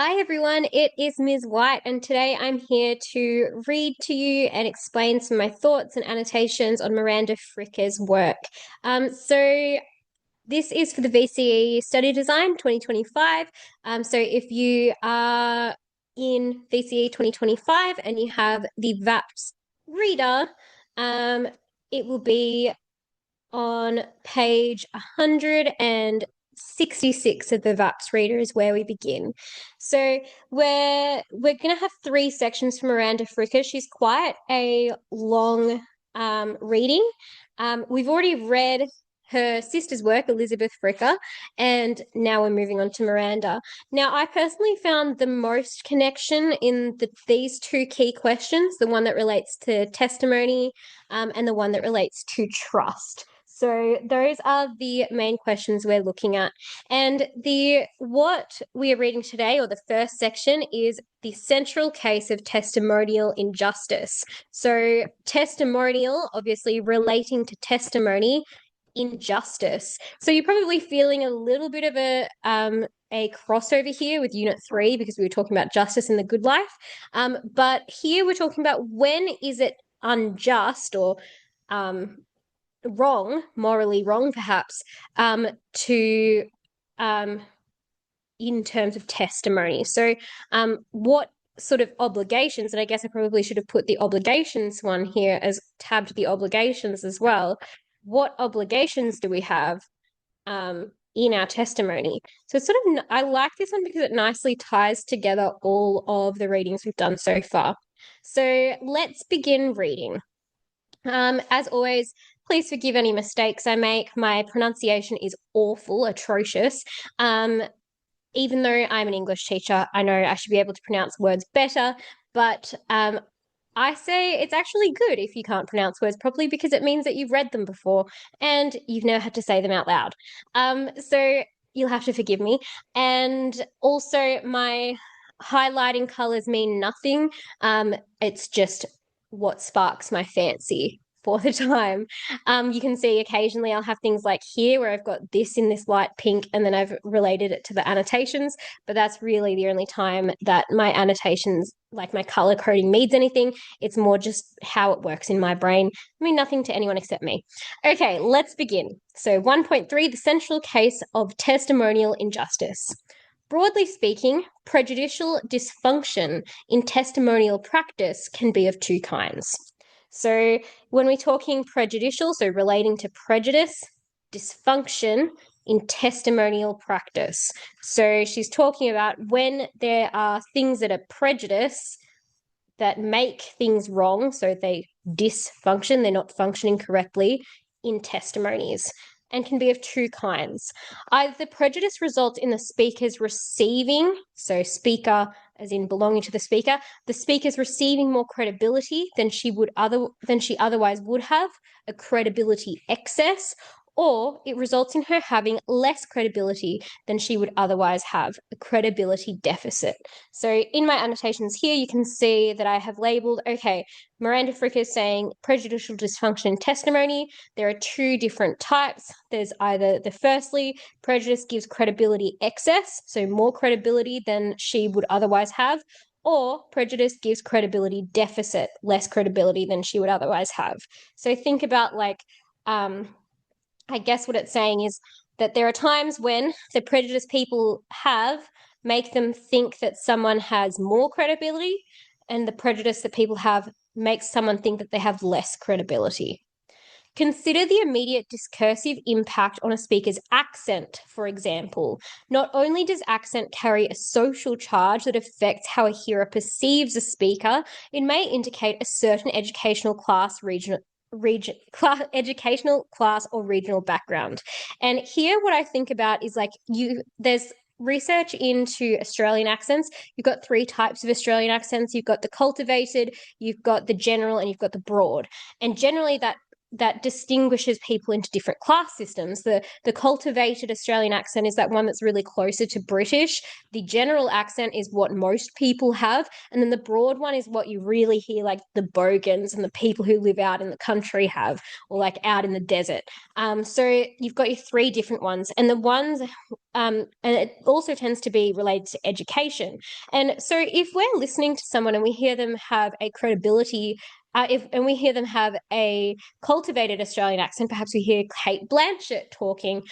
Hi everyone, it is Ms. White, and today I'm here to read to you and explain some of my thoughts and annotations on Miranda Fricker's work. So this is for the VCE Study Design 2025. So if you are in VCE 2025 and you have the VAPS reader, it will be on page 166 of the VAPS reader is where we begin. So we're going to have three sections from Miranda Fricker. She's quite a long reading. We've already read her sister's work, Elizabeth Fricker, and now we're moving on to Miranda. Now, I personally found the most connection in these two key questions, the one that relates to testimony and the one that relates to trust. So those are the main questions we're looking at. And what we are reading today, or the first section, is the central case of testimonial injustice. So testimonial, obviously relating to testimony, injustice. So you're probably feeling a little bit of a crossover here with Unit 3 because we were talking about justice in the good life. But here we're talking about when is it unjust or wrong, morally wrong perhaps, to in terms of testimony. So what sort of obligations, and I guess I probably should have put the obligations one here as tabbed the obligations as well. What obligations do we have in our testimony? So it's sort of, I like this one because it nicely ties together all of the readings we've done so far. So let's begin reading. As always, please forgive any mistakes I make. My pronunciation is awful, atrocious. Even though I'm an English teacher, I know I should be able to pronounce words better, but I say it's actually good if you can't pronounce words properly because it means that you've read them before and you've never had to say them out loud. So you'll have to forgive me. And also, my highlighting colors mean nothing. It's just what sparks my fancy for the time. You can see occasionally I'll have things like here where I've got this in this light pink and then I've related it to the annotations, but that's really the only time that my annotations, like my color coding, means anything. It's more just how it works in my brain. I mean, nothing to anyone except me. Okay, let's begin. So 1.3, the central case of testimonial injustice. Broadly speaking, prejudicial dysfunction in testimonial practice can be of two kinds. So when we're talking prejudicial, so relating to prejudice, dysfunction in testimonial practice. So she's talking about when there are things that are prejudice that make things wrong, so they dysfunction, they're not functioning correctly in testimonies, and can be of two kinds. Either the prejudice results in the speaker's receiving, so speaker as in belonging to the speaker's receiving more credibility than she otherwise would have, a credibility excess, or it results in her having less credibility than she would otherwise have, a credibility deficit. So in my annotations here, you can see that I have labeled, okay, Miranda Fricker is saying prejudicial dysfunction in testimony. There are two different types. There's either firstly, prejudice gives credibility excess, so more credibility than she would otherwise have, or prejudice gives credibility deficit, less credibility than she would otherwise have. So think about I guess what it's saying is that there are times when the prejudice people have make them think that someone has more credibility, and the prejudice that people have makes someone think that they have less credibility. Consider the immediate discursive impact on a speaker's accent, for example. Not only does accent carry a social charge that affects how a hearer perceives a speaker, it may indicate a certain educational class, educational class or regional background. And here what I think about is there's research into Australian accents. You've got three types of Australian accents. You've got the cultivated, you've got the general, and you've got the broad. And generally that that distinguishes people into different class systems. The cultivated Australian accent is that one that's really closer to British. The general accent is what most people have, and then the broad one is what you really hear like the Bogans and the people who live out in the country have, or like out in the desert. So you've got your three different ones, and the ones and it also tends to be related to education. And so if we're listening to someone and we hear them have a credibility, and we hear them have a cultivated Australian accent, perhaps we hear Kate Blanchett talking,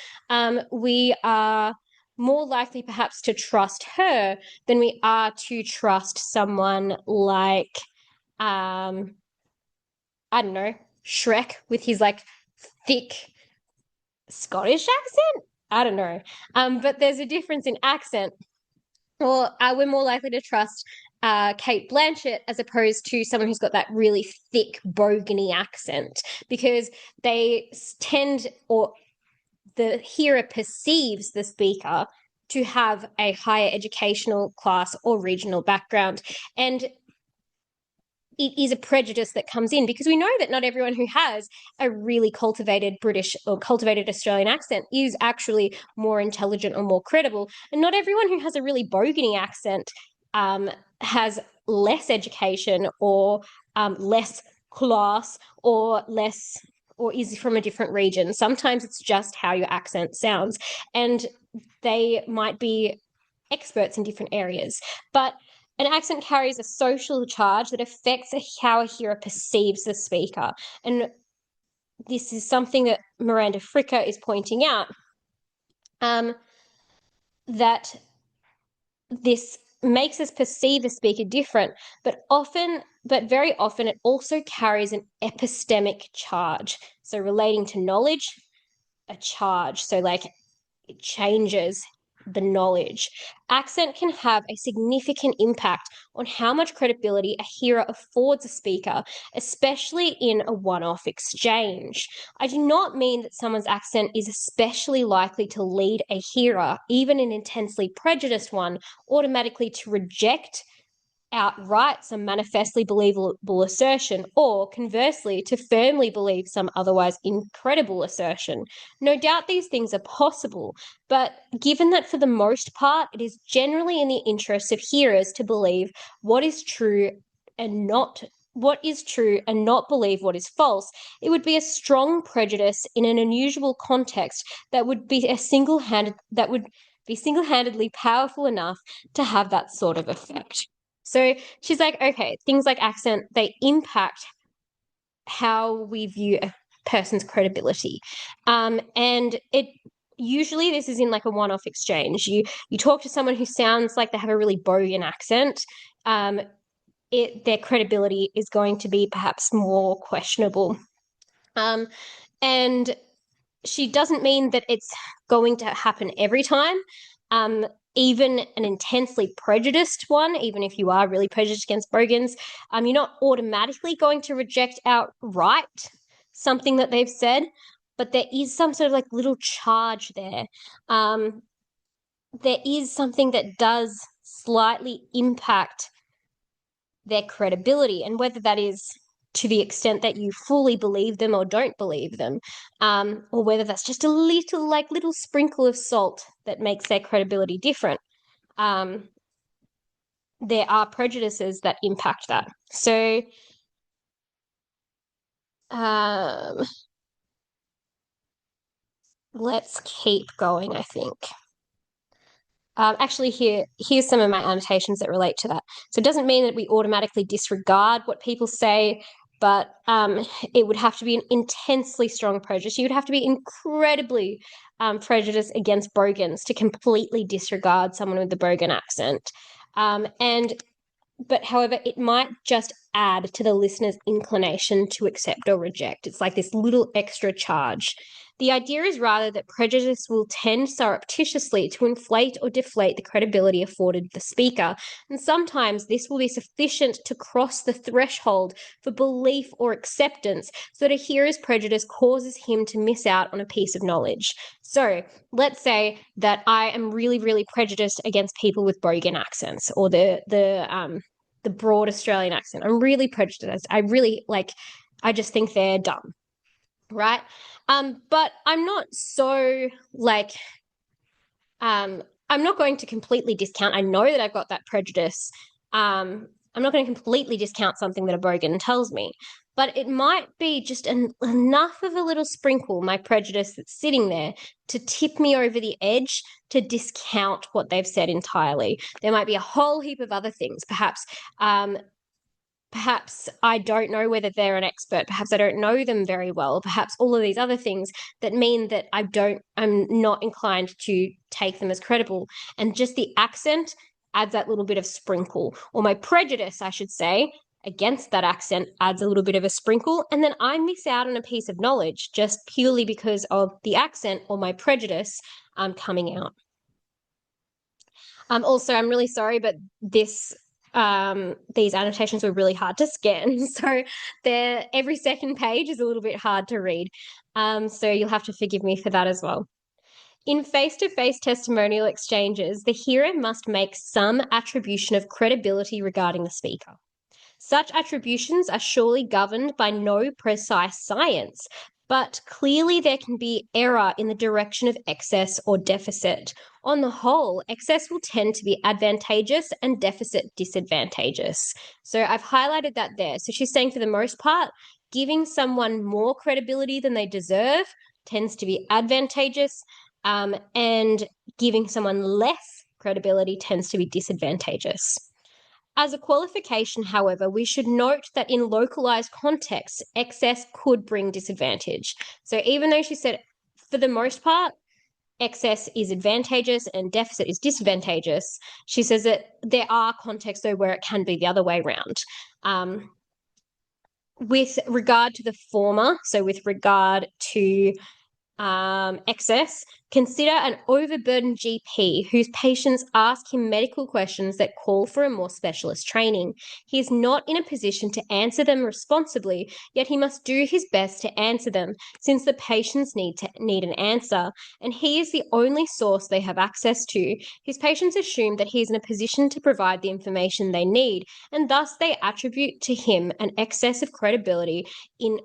we are more likely perhaps to trust her than we are to trust someone like, I don't know, Shrek with his like thick Scottish accent. I don't know. But there's a difference in accent. Or we're more likely to trust Kate Blanchett as opposed to someone who's got that really thick bogany accent, because they tend, or the hearer perceives the speaker to have a higher educational class or regional background. And it is a prejudice that comes in, because we know that not everyone who has a really cultivated British or cultivated Australian accent is actually more intelligent or more credible. And not everyone who has a really bogany accent has less education or less class or less, or is from a different region. Sometimes it's just how your accent sounds, and they might be experts in different areas. But an accent carries a social charge that affects how a hearer perceives the speaker. And this is something that Miranda Fricker is pointing out, that this makes us perceive the speaker different, but very often it also carries an epistemic charge. So relating to knowledge, a charge. So like it changes the knowledge. Accent can have a significant impact on how much credibility a hearer affords a speaker, especially in a one-off exchange. I do not mean that someone's accent is especially likely to lead a hearer, even an intensely prejudiced one, automatically to reject outright some manifestly believable assertion, or conversely, to firmly believe some otherwise incredible assertion. No doubt these things are possible, but given that for the most part it is generally in the interests of hearers to believe what is true and not believe what is false, it would be a strong prejudice in an unusual context that would be single-handedly powerful enough to have that sort of effect. So she's like, okay, things like accent, they impact how we view a person's credibility. And it usually this is in like a one-off exchange. You talk to someone who sounds like they have a really bogan accent, their credibility is going to be perhaps more questionable. And she doesn't mean that it's going to happen every time. Even an intensely prejudiced one, even if you are really prejudiced against Bogans, you're not automatically going to reject outright something that they've said, but there is some sort of like little charge there. There is something that does slightly impact their credibility, and whether that is to the extent that you fully believe them or don't believe them, or whether that's just a little sprinkle of salt that makes their credibility different. There are prejudices that impact that. So let's keep going, I think. Actually, here's some of my annotations that relate to that. So it doesn't mean that we automatically disregard what people say, but it would have to be an intensely strong prejudice. You would have to be incredibly prejudiced against Bogans to completely disregard someone with the Bogan accent. But however, it might just add to the listener's inclination to accept or reject. It's like this little extra charge. The idea is rather that prejudice will tend surreptitiously to inflate or deflate the credibility afforded the speaker, and sometimes this will be sufficient to cross the threshold for belief or acceptance so that a hearer's prejudice causes him to miss out on a piece of knowledge. So let's say that I am really, really prejudiced against people with Bogan accents, or the broad Australian accent. I'm really prejudiced. I just think they're dumb. right? But I'm not so like I'm not going to completely discount. I know that I've got that prejudice. I'm not going to completely discount something that a bogan tells me, but it might be just enough of a little sprinkle, my prejudice that's sitting there, to tip me over the edge to discount what they've said entirely. There might be a whole heap of other things, um, perhaps I don't know whether they're an expert. Perhaps I don't know them very well. Perhaps all of these other things that mean that I'm not inclined to take them as credible. And just the accent adds that little bit of sprinkle, or my prejudice, I should say, against that accent adds a little bit of a sprinkle. And then I miss out on a piece of knowledge just purely because of the accent or my prejudice coming out. Also, I'm really sorry, but these annotations were really hard to scan. So every second page is a little bit hard to read. So you'll have to forgive me for that as well. In face-to-face testimonial exchanges, the hearer must make some attribution of credibility regarding the speaker. Such attributions are surely governed by no precise science, but clearly there can be error in the direction of excess or deficit. On the whole, excess will tend to be advantageous and deficit disadvantageous. So I've highlighted that there. So she's saying for the most part, giving someone more credibility than they deserve tends to be advantageous, and giving someone less credibility tends to be disadvantageous. As a qualification, however, we should note that in localized contexts, excess could bring disadvantage. So even though she said, for the most part, excess is advantageous and deficit is disadvantageous, she says that there are contexts, though, where it can be the other way around. With regard to the former, so with regard to excess, consider an overburdened GP whose patients ask him medical questions that call for a more specialist training. He is not in a position to answer them responsibly, yet he must do his best to answer them, since the patients need an answer, and he is the only source they have access to. His patients assume that he is in a position to provide the information they need, and thus they attribute to him an excess of credibility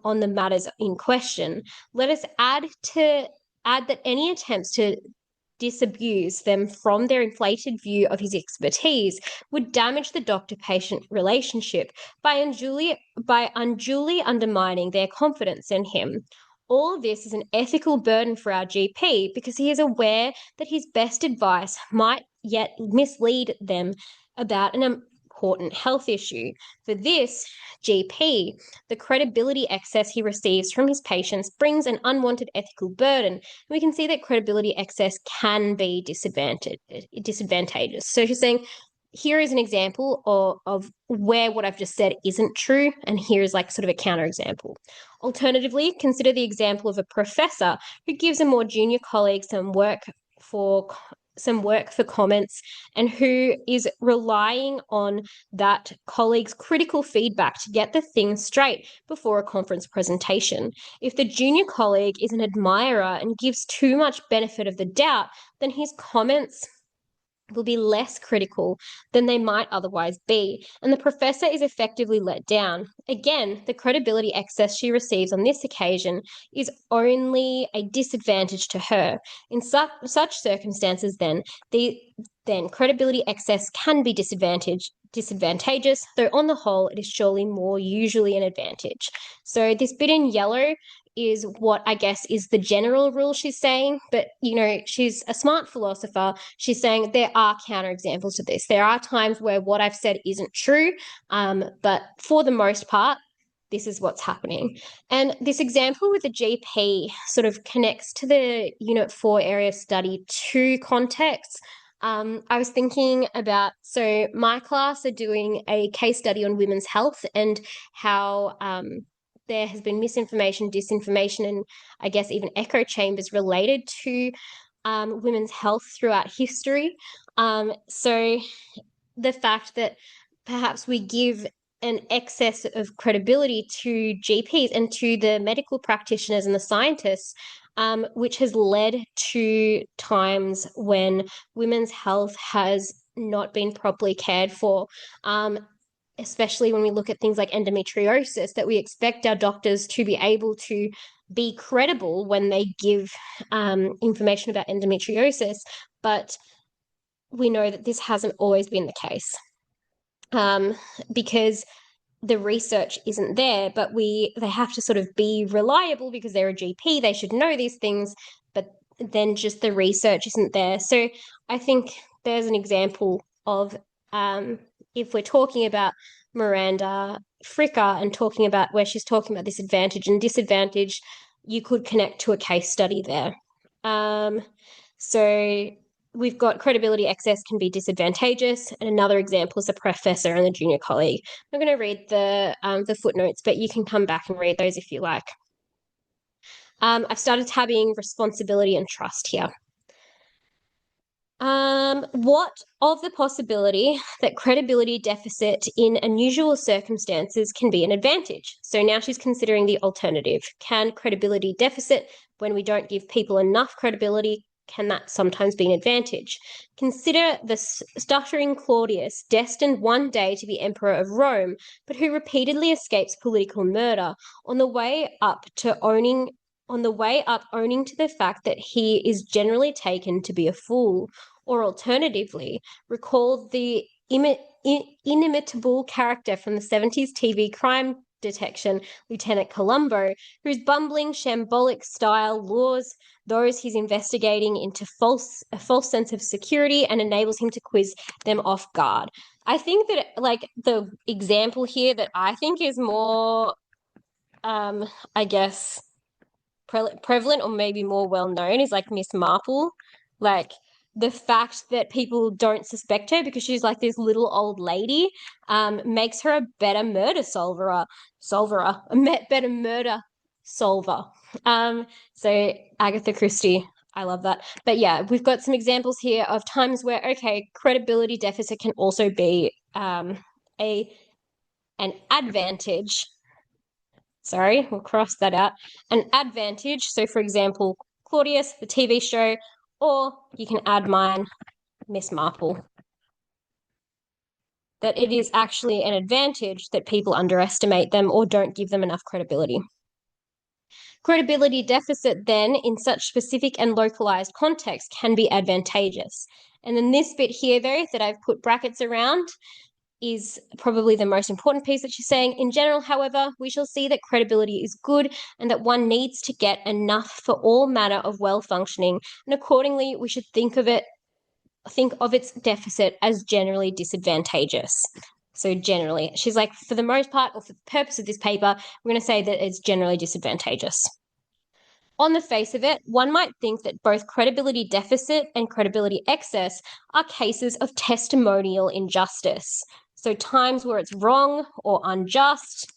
on the matters in question. Let us add that any attempts to disabuse them from their inflated view of his expertise would damage the doctor-patient relationship by unduly undermining their confidence in him. All this is an ethical burden for our GP because he is aware that his best advice might yet mislead them about an important health issue. For this GP, the credibility excess he receives from his patients brings an unwanted ethical burden. We can see that credibility excess can be disadvantageous. So she's saying, here is an example of where what I've just said isn't true, and here is like sort of a counterexample. Alternatively, consider the example of a professor who gives a more junior colleague for comments and who is relying on that colleague's critical feedback to get the thing straight before a conference presentation. If the junior colleague is an admirer and gives too much benefit of the doubt, then his comments will be less critical than they might otherwise be, and the professor is effectively let down. Again, the credibility excess she receives on this occasion is only a disadvantage to her. In such circumstances, then credibility excess can be disadvantageous, though on the whole, it is surely more usually an advantage. So this bit in yellow is what I guess is the general rule she's saying, but she's a smart philosopher. She's saying there are counterexamples to this. There are times where what I've said isn't true, but for the most part, this is what's happening. And this example with the GP sort of connects to the Unit 4 area of study 2 context. I was thinking about, so my class are doing a case study on women's health and how there has been misinformation, disinformation, and I guess even echo chambers related to women's health throughout history. So the fact that perhaps we give an excess of credibility to GPs and to the medical practitioners and the scientists, which has led to times when women's health has not been properly cared for. Especially when we look at things like endometriosis, that we expect our doctors to be able to be credible when they give information about endometriosis, but we know that this hasn't always been the case, because the research isn't there, but they have to sort of be reliable because they're a GP, they should know these things, but then just the research isn't there. So I think there's an example of, if we're talking about Miranda Fricker and talking about where she's talking about this advantage and disadvantage, you could connect to a case study there. So we've got credibility excess can be disadvantageous, and another example is a professor and a junior colleague. I'm going to read the footnotes, but you can come back and read those if you like. I've started tabbing responsibility and trust here. What of the possibility that credibility deficit in unusual circumstances can be an advantage? So now she's considering the alternative. Can credibility deficit, when we don't give people enough credibility, can that sometimes be an advantage? Consider the stuttering Claudius, destined one day to be emperor of Rome, but who repeatedly escapes political murder, on the way up owning to the fact that he is generally taken to be a fool. Or alternatively, recall the inimitable character from the 70s TV crime detection, Lieutenant Columbo, whose bumbling, shambolic style lures those he's investigating into a false sense of security and enables him to quiz them off guard. I think that, like, the example here that I think is more, I guess, prevalent or maybe more well known is like Miss Marple. Like, the fact that people don't suspect her because she's like this little old lady, makes her a better murder better murder solver. So Agatha Christie, I love that. But yeah, we've got some examples here of times where, okay, credibility deficit can also be an advantage. Sorry, we'll cross that out. An advantage. So, for example, Claudius, the TV show, or you can add mine, Miss Marple. That it is actually an advantage that people underestimate them or don't give them enough credibility. Credibility deficit, then, in such specific and localized context, can be advantageous. And then this bit here, though, that I've put brackets around, is probably the most important piece that she's saying. In general, however, we shall see that credibility is good and that one needs to get enough for all manner of well-functioning, and accordingly, we should think of its deficit as generally disadvantageous. So generally, she's like, for the most part, or for the purpose of this paper, we're going to say that it's generally disadvantageous. On the face of it, one might think that both credibility deficit and credibility excess are cases of testimonial injustice. So times where it's wrong or unjust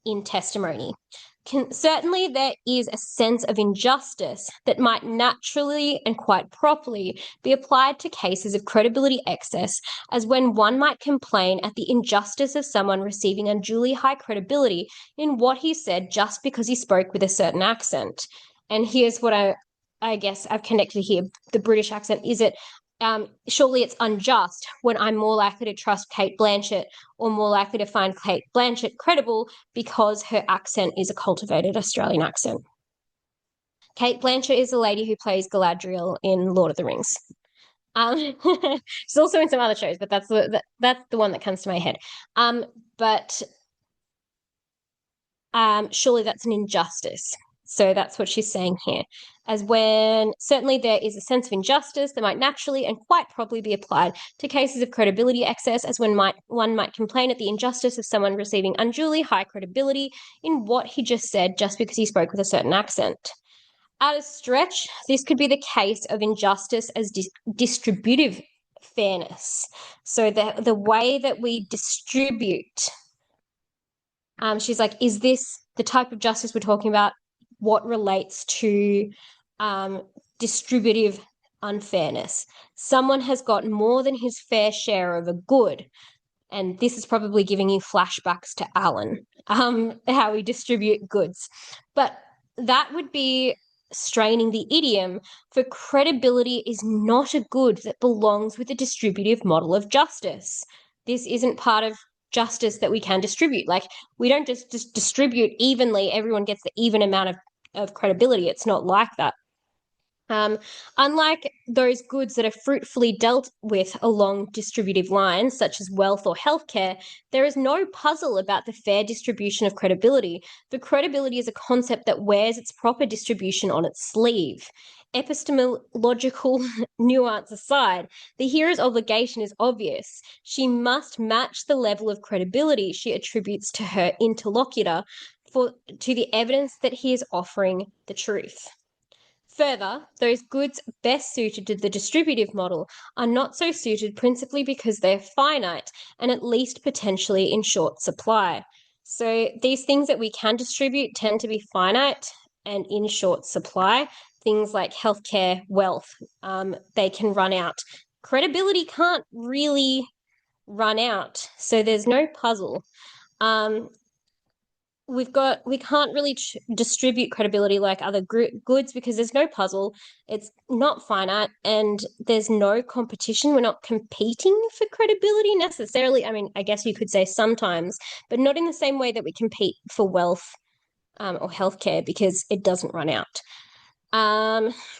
in testimony. Certainly there is a sense of injustice that might naturally and quite properly be applied to cases of credibility excess, as when one might complain at the injustice of someone receiving unduly high credibility in what he said just because he spoke with a certain accent. And here's what I guess I've connected here. The British accent, is it surely it's unjust when I'm more likely to trust Cate Blanchett or more likely to find Cate Blanchett credible because her accent is a cultivated Australian accent. Cate Blanchett is the lady who plays Galadriel in Lord of the Rings. She's also in some other shows, but that's the one that comes to my head. But surely that's an injustice. So that's what she's saying here, as when certainly there is a sense of injustice that might naturally and quite probably be applied to cases of credibility excess, as when one might complain at the injustice of someone receiving unduly high credibility in what he just said just because he spoke with a certain accent. At a stretch, this could be the case of injustice as distributive fairness. So the way that we distribute, she's like, is this the type of justice we're talking about? What relates to distributive unfairness? Someone has got more than his fair share of a good, and this is probably giving you flashbacks to Alan, how we distribute goods. But that would be straining the idiom, for credibility is not a good that belongs with a distributive model of justice. This isn't part of justice that we can distribute. Like, we don't just distribute evenly, everyone gets the even amount of of credibility. It's not like that. Unlike those goods that are fruitfully dealt with along distributive lines, such as wealth or healthcare, there is no puzzle about the fair distribution of credibility. The credibility is a concept that wears its proper distribution on its sleeve. Epistemological nuance aside, the hearer's obligation is obvious. She must match the level of credibility she attributes to her interlocutor to the evidence that he is offering the truth. Further, those goods best suited to the distributive model are not so suited principally because they're finite and at least potentially in short supply. So these things that we can distribute tend to be finite and in short supply. Things like healthcare, wealth, they can run out. Credibility can't really run out, so there's no puzzle. We can't really distribute credibility like other goods because there's no puzzle, it's not finite, and there's no competition. We're not competing for credibility necessarily. I mean, I guess you could say sometimes, but not in the same way that we compete for wealth or healthcare, because it doesn't run out.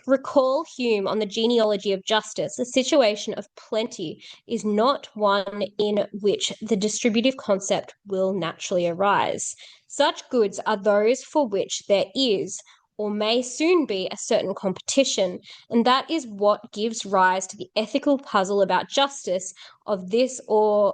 Recall Hume on the genealogy of justice. A situation of plenty is not one in which the distributive concept will naturally arise. Such goods are those for which there is or may soon be a certain competition, and that is what gives rise to the ethical puzzle about justice of this or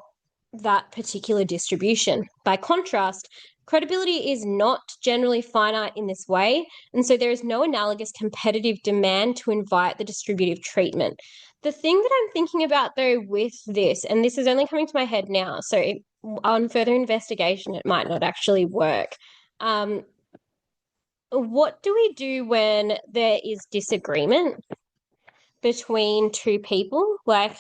that particular distribution. By contrast, credibility is not generally finite in this way, and so there is no analogous competitive demand to invite the distributive treatment. The thing that I'm thinking about, though, with this, and this is only coming to my head now, so on further investigation, it might not actually work. What do we do when there is disagreement between two people? Like,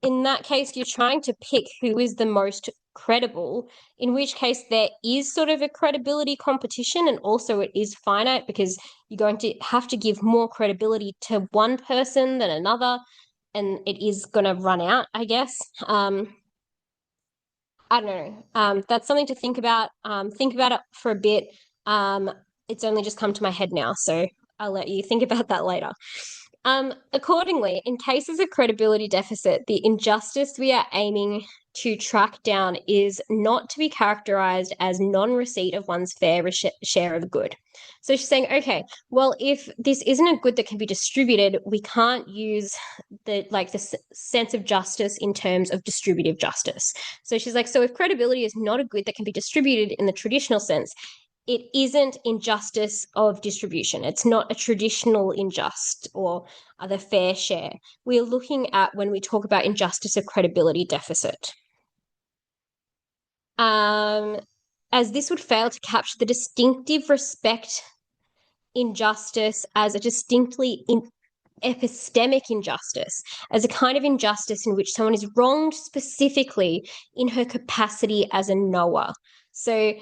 in that case, you're trying to pick who is the most credible, in which case there is sort of a credibility competition, and also it is finite because you're going to have to give more credibility to one person than another, and it is going to run out, I guess. I don't know. That's something to think about. Think about it for a bit. It's only just come to my head now, so I'll let you think about that later. Accordingly, in cases of credibility deficit, the injustice we are aiming to track down is not to be characterized as non-receipt of one's fair share of good. So she's saying, okay, well, if this isn't a good that can be distributed, we can't use the sense of justice in terms of distributive justice. So she's like, so if credibility is not a good that can be distributed in the traditional sense, it isn't injustice of distribution. It's not a traditional injust or other fair share. We're looking at when we talk about injustice of credibility deficit. As this would fail to capture the distinctive respect injustice as a distinctly epistemic injustice, as a kind of injustice in which someone is wronged specifically in her capacity as a knower. So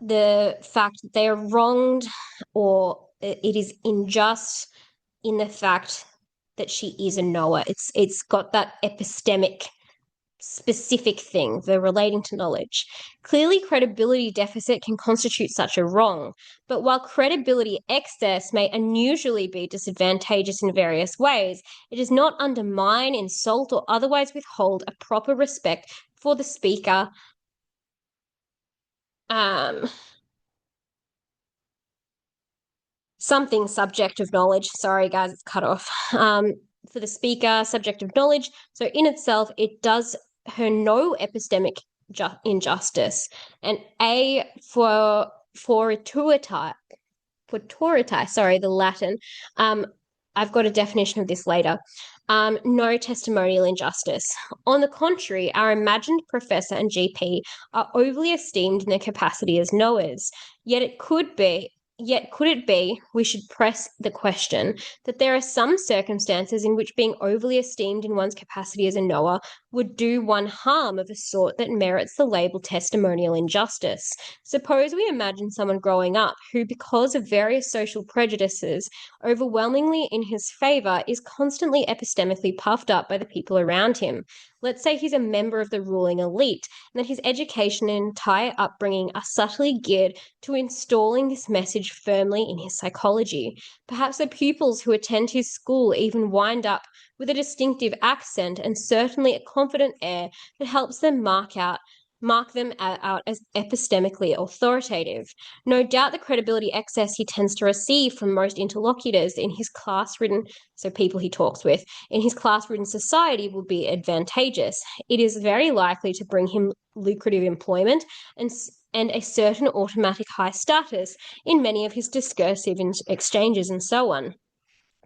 the fact that they are wronged, or it is unjust in the fact that she is a knower. It's got that epistemic specific thing, the relating to knowledge. Clearly, credibility deficit can constitute such a wrong, but while credibility excess may unusually be disadvantageous in various ways, it does not undermine, insult, or otherwise withhold a proper respect for the speaker. Something subject of knowledge. Sorry, guys, it's cut off. For the speaker, subject of knowledge. So in itself, it does her no epistemic injustice. And a fortuitae, sorry, the Latin. I've got a definition of this later. No testimonial injustice. On the contrary, our imagined professor and GP are overly esteemed in their capacity as knowers. Yet could it be, we should press the question, that there are some circumstances in which being overly esteemed in one's capacity as a knower would do one harm of a sort that merits the label testimonial injustice. Suppose we imagine someone growing up who, because of various social prejudices, overwhelmingly in his favor, is constantly epistemically puffed up by the people around him. Let's say he's a member of the ruling elite, and that his education and entire upbringing are subtly geared to installing this message firmly in his psychology. Perhaps the pupils who attend his school even wind up with a distinctive accent and certainly a confident air that helps them mark them out as epistemically authoritative. No doubt the credibility excess he tends to receive from most interlocutors in his class-ridden, so people he talks with, in his class-ridden society will be advantageous. It is very likely to bring him lucrative employment and a certain automatic high status in many of his discursive exchanges and so on.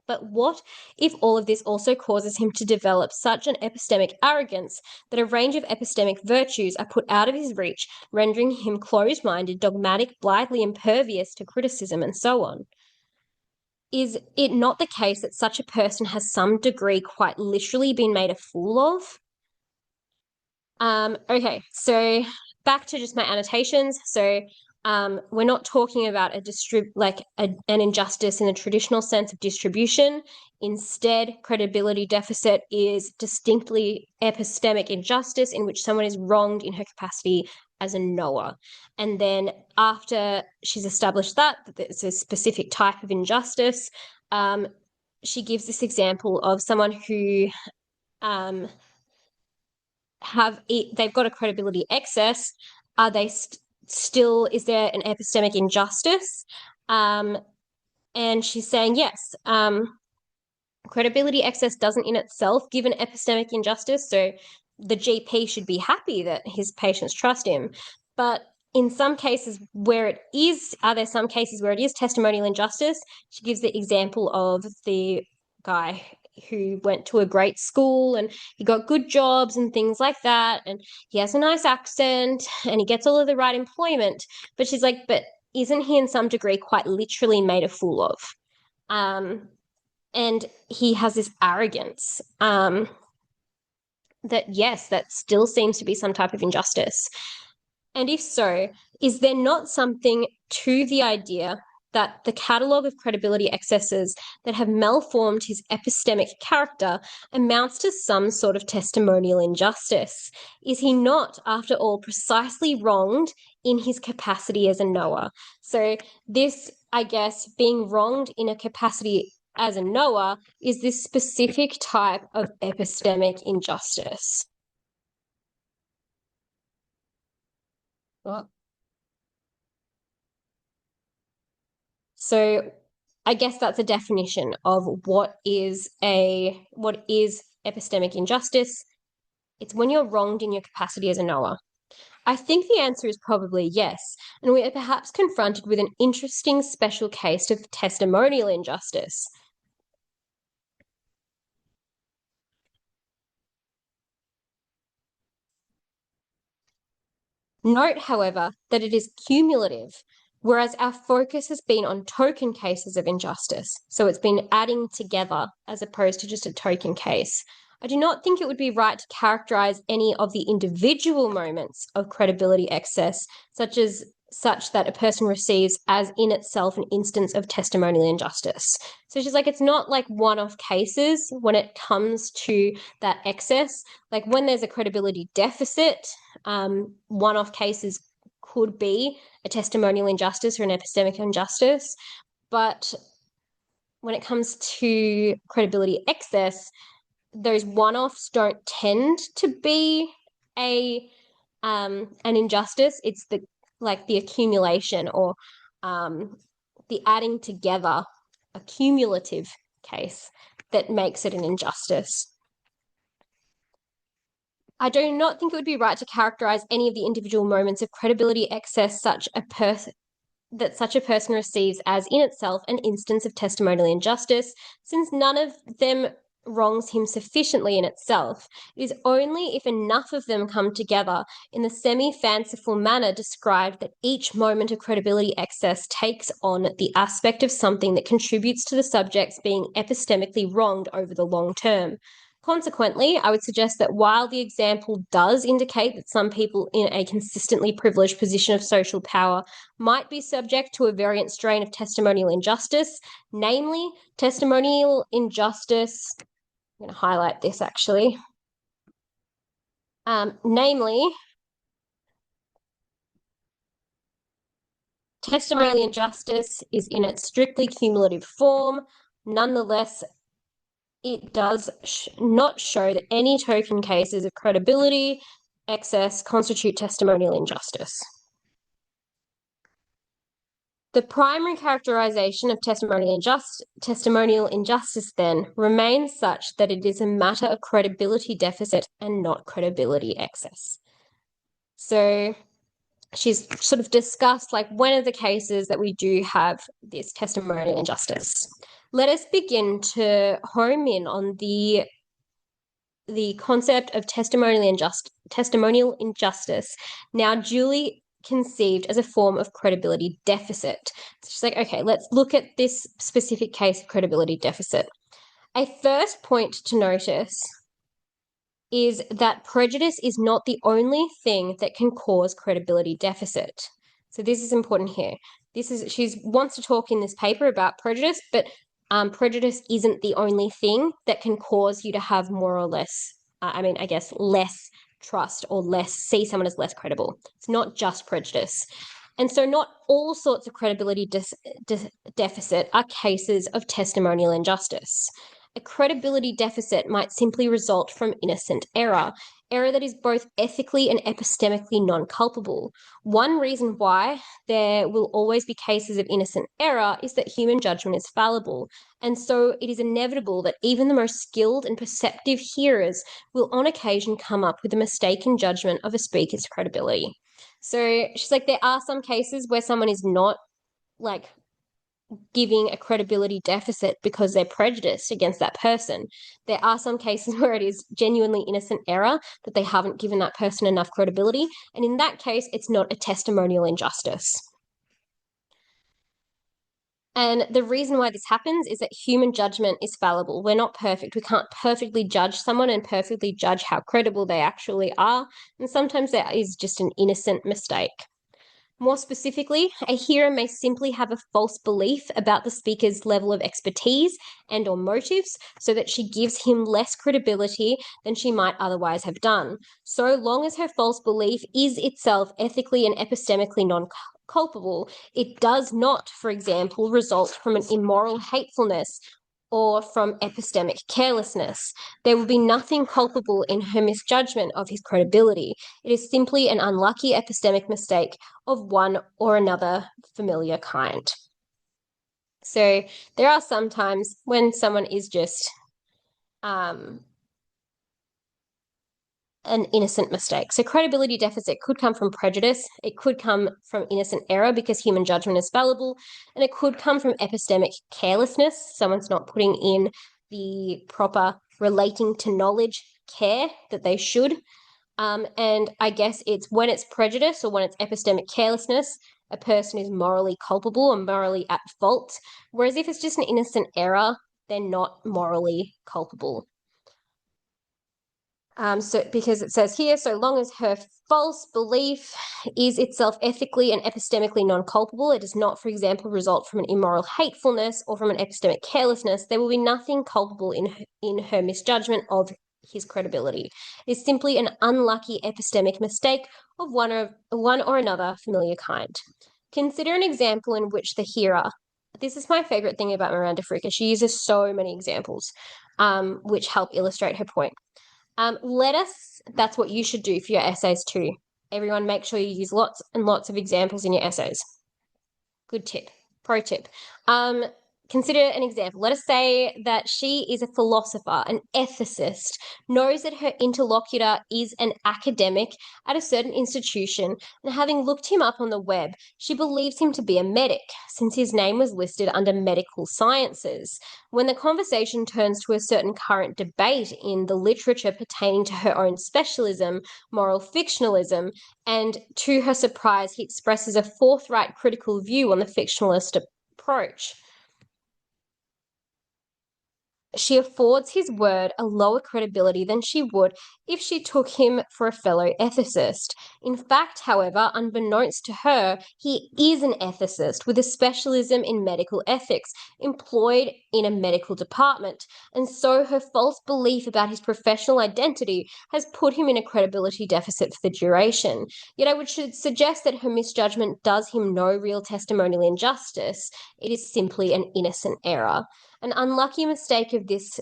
But what if all of this also causes him to develop such an epistemic arrogance that a range of epistemic virtues are put out of his reach, rendering him closed-minded, dogmatic, blithely impervious to criticism, and so on? Is it not the case that such a person has some degree quite literally been made a fool of? Okay, so back to just my annotations. So we're not talking about an injustice in the traditional sense of distribution. Instead, credibility deficit is distinctly epistemic injustice in which someone is wronged in her capacity as a knower. And then after she's established that it's a specific type of injustice, she gives this example of someone who they've got a credibility excess. Are they still, is there an epistemic injustice? And she's saying yes. Credibility excess doesn't in itself give an epistemic injustice, so the GP should be happy that his patients trust him. But in some cases where it is, are there some cases where it is testimonial injustice? She gives the example of the guy who went to a great school and he got good jobs and things like that, and he has a nice accent and he gets all of the right employment. But she's like, but isn't he in some degree quite literally made a fool of? And he has this arrogance that, yes, that still seems to be some type of injustice. And if so, is there not something to the idea that the catalogue of credibility excesses that have malformed his epistemic character amounts to some sort of testimonial injustice? Is he not, after all, precisely wronged in his capacity as a knower? So this, I guess, being wronged in a capacity as a knower is this specific type of epistemic injustice. So I guess that's a definition of what is epistemic injustice. It's when you're wronged in your capacity as a knower. I think the answer is probably yes, and we are perhaps confronted with an interesting special case of testimonial injustice. Note, however, that it is cumulative, whereas our focus has been on token cases of injustice. So it's been adding together as opposed to just a token case. I do not think it would be right to characterize any of the individual moments of credibility excess, such that a person receives as in itself an instance of testimonial injustice. So she's like, it's not like one-off cases when it comes to that excess. Like when there's a credibility deficit, one-off cases could be a testimonial injustice or an epistemic injustice. But when it comes to credibility excess, those one-offs don't tend to be an injustice. It's the accumulation or the adding together, a cumulative case that makes it an injustice. I do not think it would be right to characterize any of the individual moments of credibility excess such a person receives as in itself an instance of testimonial injustice, since none of them wrongs him sufficiently in itself. It is only if enough of them come together in the semi-fanciful manner described that each moment of credibility excess takes on the aspect of something that contributes to the subject's being epistemically wronged over the long term. Consequently, I would suggest that while the example does indicate that some people in a consistently privileged position of social power might be subject to a variant strain of testimonial injustice, namely testimonial injustice, I'm going to highlight this actually, namely testimonial injustice is in its strictly cumulative form. Nonetheless, it does not show that any token cases of credibility excess constitute testimonial injustice. The primary characterization of testimonial injustice then remains such that it is a matter of credibility deficit and not credibility excess. So she's sort of discussed like when are the cases that we do have this testimonial injustice. Let us begin to home in on the concept of testimonial injustice now duly conceived as a form of credibility deficit. So she's like, okay, let's look at this specific case of credibility deficit. A first point to notice is that prejudice is not the only thing that can cause credibility deficit. So this is important here. She wants to talk in this paper about prejudice, but prejudice isn't the only thing that can cause you to have more or less, less trust or see someone as less credible. It's not just prejudice. And so not all sorts of credibility deficit are cases of testimonial injustice. A credibility deficit might simply result from innocent error that is both ethically and epistemically non-culpable. One reason why there will always be cases of innocent error is that human judgment is fallible, and so it is inevitable that even the most skilled and perceptive hearers will on occasion come up with a mistaken judgment of a speaker's credibility. So she's like, there are some cases where someone is not like giving a credibility deficit because they're prejudiced against that person. There are some cases where it is genuinely innocent error that they haven't given that person enough credibility. And in that case, it's not a testimonial injustice. And the reason why this happens is that human judgment is fallible. We're not perfect. We can't perfectly judge someone and perfectly judge how credible they actually are. And sometimes there is just an innocent mistake. More specifically, a hearer may simply have a false belief about the speaker's level of expertise and or motives so that she gives him less credibility than she might otherwise have done, so long as her false belief is itself ethically and epistemically non-culpable. It does not, for example, result from an immoral hatefulness or from epistemic carelessness. There will be nothing culpable in her misjudgment of his credibility. It is simply an unlucky epistemic mistake of one or another familiar kind. So there are some times when someone is just an innocent mistake. So credibility deficit could come from prejudice, it could come from innocent error because human judgment is fallible, and it could come from epistemic carelessness. Someone's not putting in the proper relating to knowledge care that they should. And I guess it's when it's prejudice or when it's epistemic carelessness, a person is morally culpable or morally at fault. Whereas if it's just an innocent error, they're not morally culpable. Because it says here, so long as her false belief is itself ethically and epistemically non-culpable, it does not, for example, result from an immoral hatefulness or from an epistemic carelessness, there will be nothing culpable in her misjudgment of his credibility. It is simply an unlucky epistemic mistake of one or another familiar kind. Consider an example in which the hearer, this is my favorite thing about Miranda Fricker, she uses so many examples which help illustrate her point. That's what you should do for your essays too. Everyone, make sure you use lots and lots of examples in your essays. Good tip, pro tip. Consider an example. Let us say that she is a philosopher, an ethicist, knows that her interlocutor is an academic at a certain institution, and having looked him up on the web, she believes him to be a medic, since his name was listed under medical sciences. When the conversation turns to a certain current debate in the literature pertaining to her own specialism, moral fictionalism, and to her surprise, he expresses a forthright critical view on the fictionalist approach. she affords his word a lower credibility than she would if she took him for a fellow ethicist. In fact, however, unbeknownst to her, he is an ethicist with a specialism in medical ethics, employed in a medical department, and so her false belief about his professional identity has put him in a credibility deficit for the duration. Yet I would suggest that her misjudgment does him no real testimonial injustice. It is simply an innocent error. An unlucky mistake of this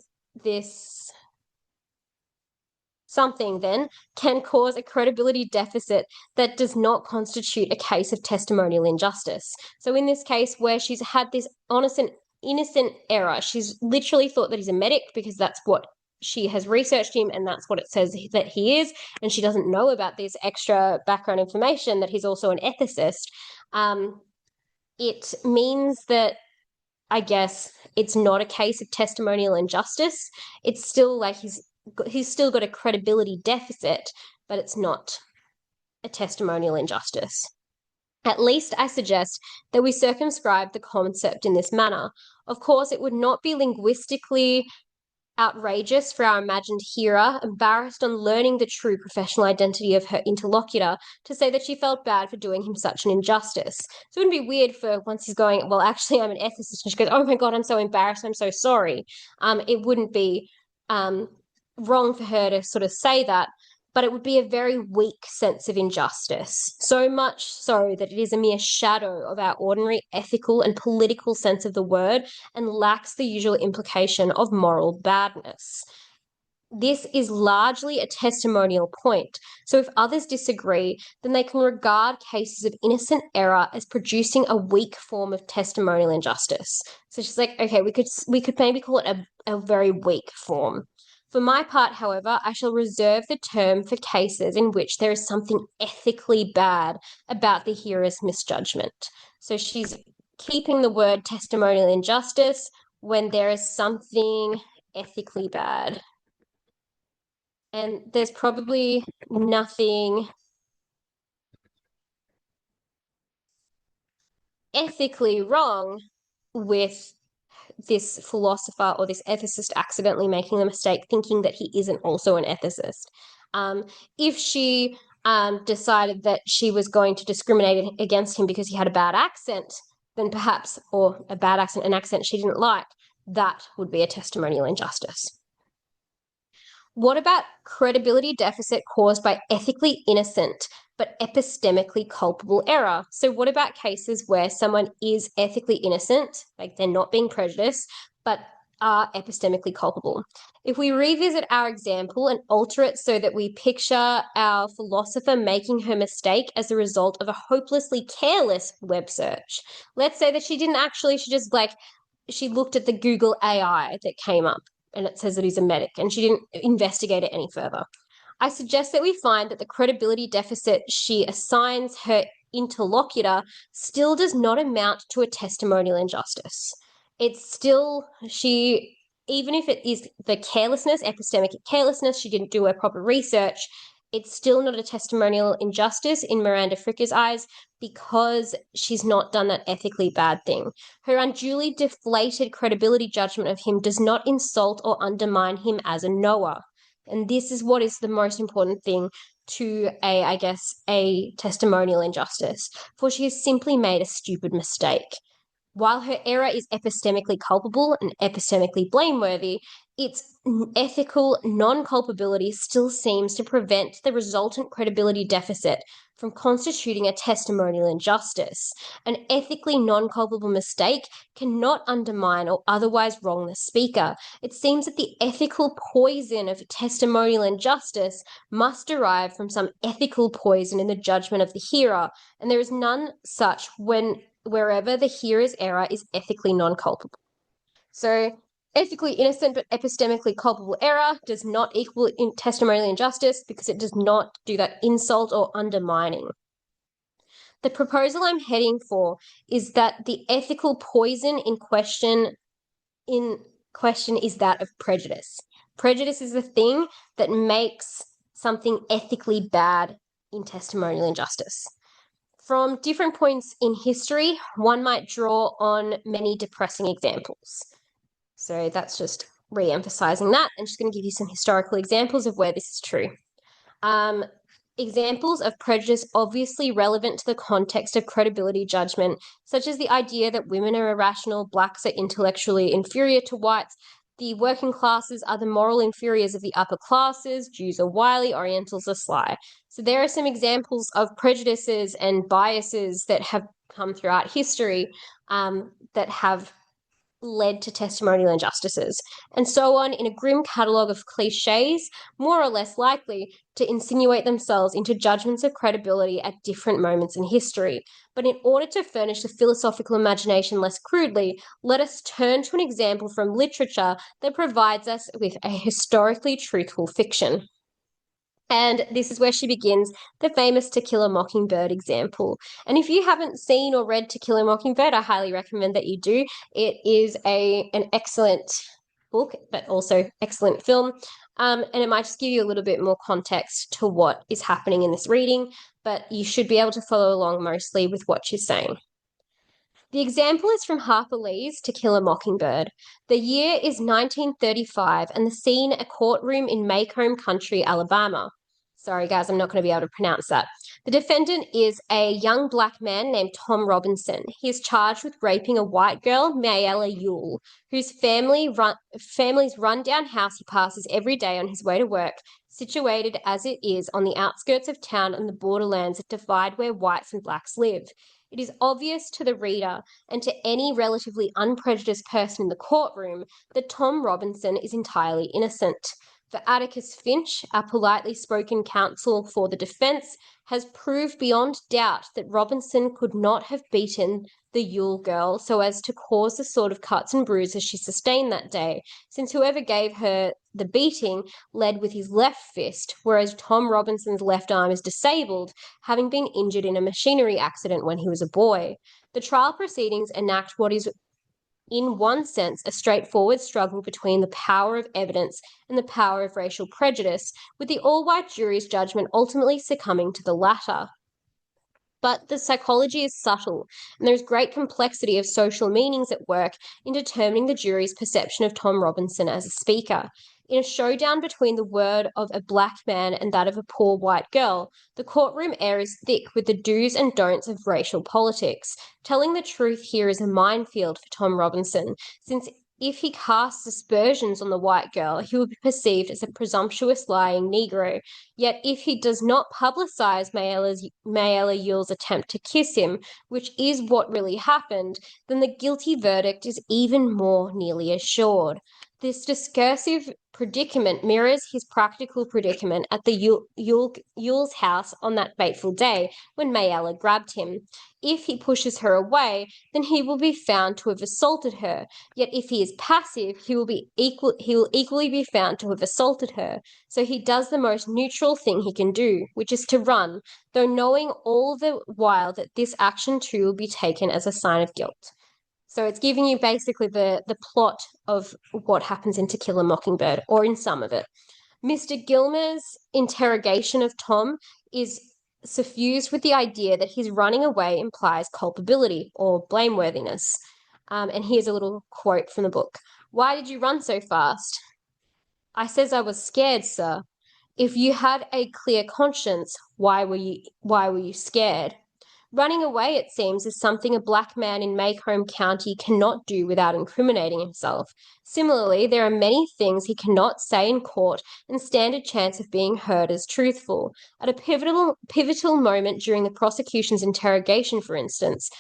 something then can cause a credibility deficit that does not constitute a case of testimonial injustice. So in this case where she's had this honest and innocent error, she's literally thought that he's a medic because that's what she has researched him and that's what it says that he is, and she doesn't know about this extra background information that he's also an ethicist. It means that I guess it's not a case of testimonial injustice. It's still like he's still got a credibility deficit, but it's not a testimonial injustice. At least I suggest that we circumscribe the concept in this manner. Of course, it would not be linguistically outrageous for our imagined hearer, embarrassed on learning the true professional identity of her interlocutor, to say that she felt bad for doing him such an injustice. So it wouldn't be weird for once he's going, well, actually, I'm an ethicist, and she goes, oh my God, I'm so embarrassed, I'm so sorry. It wouldn't be wrong for her to sort of say that, but it would be a very weak sense of injustice, so much so that it is a mere shadow of our ordinary ethical and political sense of the word and lacks the usual implication of moral badness. This is largely a testimonial point. So if others disagree, then they can regard cases of innocent error as producing a weak form of testimonial injustice. So she's like, okay, we could maybe call it a very weak form. For my part, however, I shall reserve the term for cases in which there is something ethically bad about the hearer's misjudgment. So she's keeping the word testimonial injustice when there is something ethically bad. And there's probably nothing ethically wrong with this philosopher or this ethicist accidentally making the mistake thinking that he isn't also an ethicist. If she decided that she was going to discriminate against him because he had a bad accent, then perhaps, or a bad accent, an accent she didn't like, that would be a testimonial injustice. What about credibility deficit caused by ethically innocent but epistemically culpable error? So what about cases where someone is ethically innocent, like they're not being prejudiced, but are epistemically culpable? If we revisit our example and alter it so that we picture our philosopher making her mistake as a result of a hopelessly careless web search. Let's say that she she looked at the Google AI that came up and it says that he's a medic, and she didn't investigate it any further. I suggest that we find that the credibility deficit she assigns her interlocutor still does not amount to a testimonial injustice. It's still, even if it is the carelessness, epistemic carelessness, she didn't do her proper research, it's still not a testimonial injustice in Miranda Fricker's eyes because she's not done that ethically bad thing. Her unduly deflated credibility judgment of him does not insult or undermine him as a knower. And this is what is the most important thing to a testimonial injustice, for she has simply made a stupid mistake. While her error is epistemically culpable and epistemically blameworthy, its ethical non-culpability still seems to prevent the resultant credibility deficit from constituting a testimonial injustice. An ethically non-culpable mistake cannot undermine or otherwise wrong the speaker. It seems that the ethical poison of testimonial injustice must derive from some ethical poison in the judgment of the hearer, and there is none such wherever the hearer's error is ethically non-culpable. So ethically innocent but epistemically culpable error does not equal testimonial injustice because it does not do that insult or undermining. The proposal I'm heading for is that the ethical poison in question is that of prejudice. Prejudice is the thing that makes something ethically bad in testimonial injustice. From different points in history, one might draw on many depressing examples. So that's just re-emphasizing that and just going to give you some historical examples of where this is true. Examples of prejudice obviously relevant to the context of credibility judgment, such as the idea that women are irrational, blacks are intellectually inferior to whites, the working classes are the moral inferiors of the upper classes, Jews are wily, Orientals are sly. So there are some examples of prejudices and biases that have come throughout history that have led to testimonial injustices, and so on in a grim catalogue of cliches, more or less likely to insinuate themselves into judgments of credibility at different moments in history. But in order to furnish the philosophical imagination less crudely, let us turn to an example from literature that provides us with a historically truthful fiction. And this is where she begins the famous To Kill a Mockingbird example. And if you haven't seen or read To Kill a Mockingbird, I highly recommend that you do. It is an excellent book, but also excellent film. And it might just give you a little bit more context to what is happening in this reading, but you should be able to follow along mostly with what she's saying. The example is from Harper Lee's To Kill a Mockingbird. The year is 1935 and the scene a courtroom in Macomb Country, Alabama. Sorry, guys, I'm not going to be able to pronounce that. The defendant is a young black man named Tom Robinson. He is charged with raping a white girl, Mayella Yule, whose family's rundown house he passes every day on his way to work, situated as it is on the outskirts of town and the borderlands that divide where whites and blacks live. It is obvious to the reader and to any relatively unprejudiced person in the courtroom that Tom Robinson is entirely innocent. For Atticus Finch, our politely spoken counsel for the defence, has proved beyond doubt that Robinson could not have beaten the Yule girl so as to cause the sort of cuts and bruises she sustained that day, since whoever gave her the beating led with his left fist, whereas Tom Robinson's left arm is disabled, having been injured in a machinery accident when he was a boy. The trial proceedings enact what is in one sense, a straightforward struggle between the power of evidence and the power of racial prejudice, with the all-white jury's judgment ultimately succumbing to the latter. But the psychology is subtle, and there is great complexity of social meanings at work in determining the jury's perception of Tom Robinson as a speaker. In a showdown between the word of a black man and that of a poor white girl, the courtroom air is thick with the do's and don'ts of racial politics. Telling the truth here is a minefield for Tom Robinson, since if he casts aspersions on the white girl, he will be perceived as a presumptuous lying Negro. Yet if he does not publicize Mayella Yule's attempt to kiss him, which is what really happened, then the guilty verdict is even more nearly assured. This discursive predicament mirrors his practical predicament at the Yule's house on that fateful day when Mayella grabbed him. If he pushes her away, then he will be found to have assaulted her. Yet if he is passive, he will equally be found to have assaulted her. So he does the most neutral thing he can do, which is to run, though knowing all the while that this action too will be taken as a sign of guilt. So it's giving you basically the plot of what happens in To Kill a Mockingbird, or in some of it. Mr. Gilmer's interrogation of Tom is suffused with the idea that his running away implies culpability or blameworthiness. And here's a little quote from the book. "Why did you run so fast?" "I says I was scared, sir." "If you had a clear conscience, why were you scared?" Running away, it seems, is something a black man in Macomb County cannot do without incriminating himself. Similarly, there are many things he cannot say in court and stand a chance of being heard as truthful. At a pivotal moment during the prosecution's interrogation, for instance,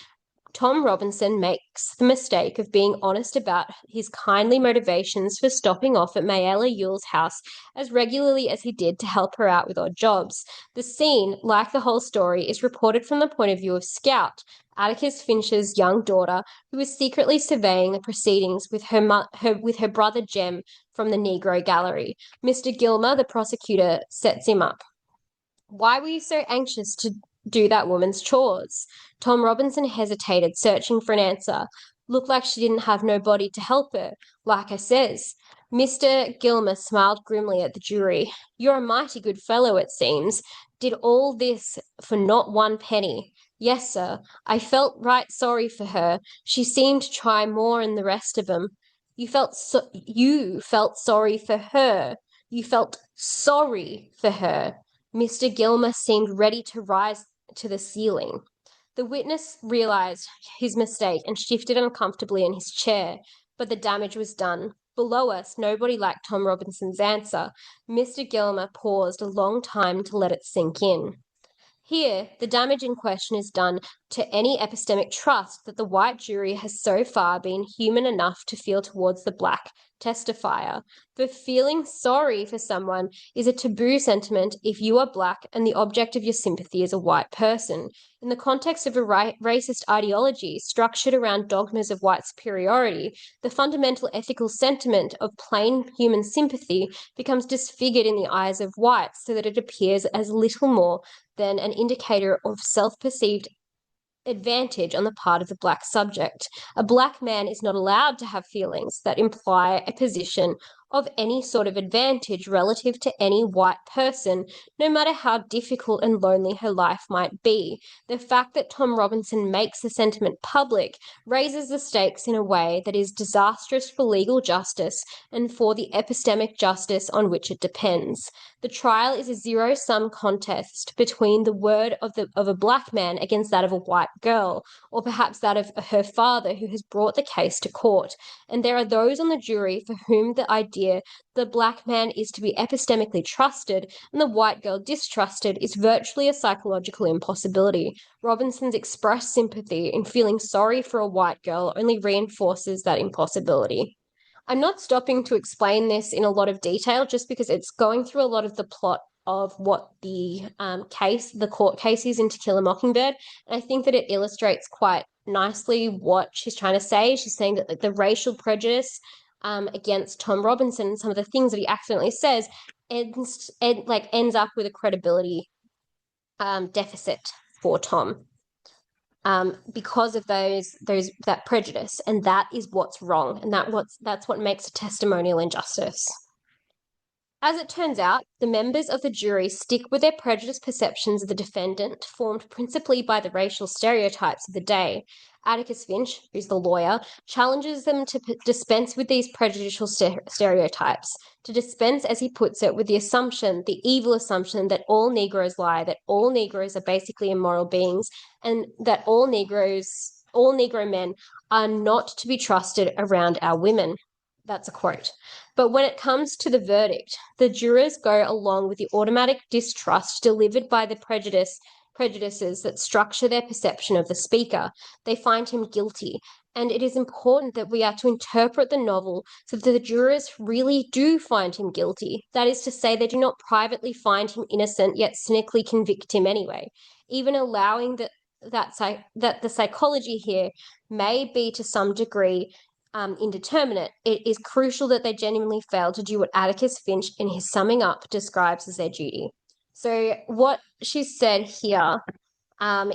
Tom Robinson makes the mistake of being honest about his kindly motivations for stopping off at Mayella Yule's house as regularly as he did to help her out with odd jobs. The scene, like the whole story, is reported from the point of view of Scout, Atticus Finch's young daughter, who is secretly surveying the proceedings with her brother Jem from the Negro Gallery. Mr. Gilmer, the prosecutor, sets him up. "Why were you so anxious to do that woman's chores?" Tom Robinson hesitated, searching for an answer. "Looked like she didn't have nobody to help her, like I says." Mr. Gilmer smiled grimly at the jury. "You're a mighty good fellow, it seems. Did all this for not one penny?" "Yes, sir. I felt right sorry for her. She seemed to try more'n the rest of 'em." You felt sorry for her. You felt sorry for her. Mr. Gilmer seemed ready to rise to the ceiling. The witness realized his mistake and shifted uncomfortably in his chair, but the damage was done. Below us, nobody liked Tom Robinson's answer. Mr. Gilmer paused a long time to let it sink in. Here, the damage in question is done to any epistemic trust that the white jury has so far been human enough to feel towards the black testifier. For feeling sorry for someone is a taboo sentiment if you are black and the object of your sympathy is a white person. In the context of a racist ideology structured around dogmas of white superiority, the fundamental ethical sentiment of plain human sympathy becomes disfigured in the eyes of whites so that it appears as little more than an indicator of self-perceived advantage on the part of the black subject. A black man is not allowed to have feelings that imply a position of any sort of advantage relative to any white person, no matter how difficult and lonely her life might be. The fact that Tom Robinson makes the sentiment public raises the stakes in a way that is disastrous for legal justice and for the epistemic justice on which it depends. The trial is a zero-sum contest between the word of a black man against that of a white girl, or perhaps that of her father who has brought the case to court. And there are those on the jury for whom the idea the black man is to be epistemically trusted and the white girl distrusted is virtually a psychological impossibility. Robinson's expressed sympathy in feeling sorry for a white girl only reinforces that impossibility. I'm not stopping to explain this in a lot of detail just because it's going through a lot of the plot of what the court case is in To Kill a Mockingbird. And I think that it illustrates quite nicely what she's trying to say. She's saying that the racial prejudice against Tom Robinson and some of the things that he accidentally says ends up with a credibility deficit for Tom. Because of that prejudice, and that is what's wrong, and that's what makes a testimonial injustice. As it turns out, the members of the jury stick with their prejudiced perceptions of the defendant, formed principally by the racial stereotypes of the day. Atticus Finch, who's the lawyer, challenges them to dispense with these prejudicial stereotypes, to dispense, as he puts it, with the evil assumption that all Negroes lie, that all Negroes are basically immoral beings, and that all Negro men are not to be trusted around our women. That's a quote. But when it comes to the verdict, the jurors go along with the automatic distrust delivered by the prejudices that structure their perception of the speaker. They find him guilty. And it is important that we are to interpret the novel so that the jurors really do find him guilty. That is to say, they do not privately find him innocent yet cynically convict him anyway. Even allowing that the psychology here may be to some degree indeterminate, it is crucial that they genuinely fail to do what Atticus Finch, in his summing up, describes as their duty. So what she said here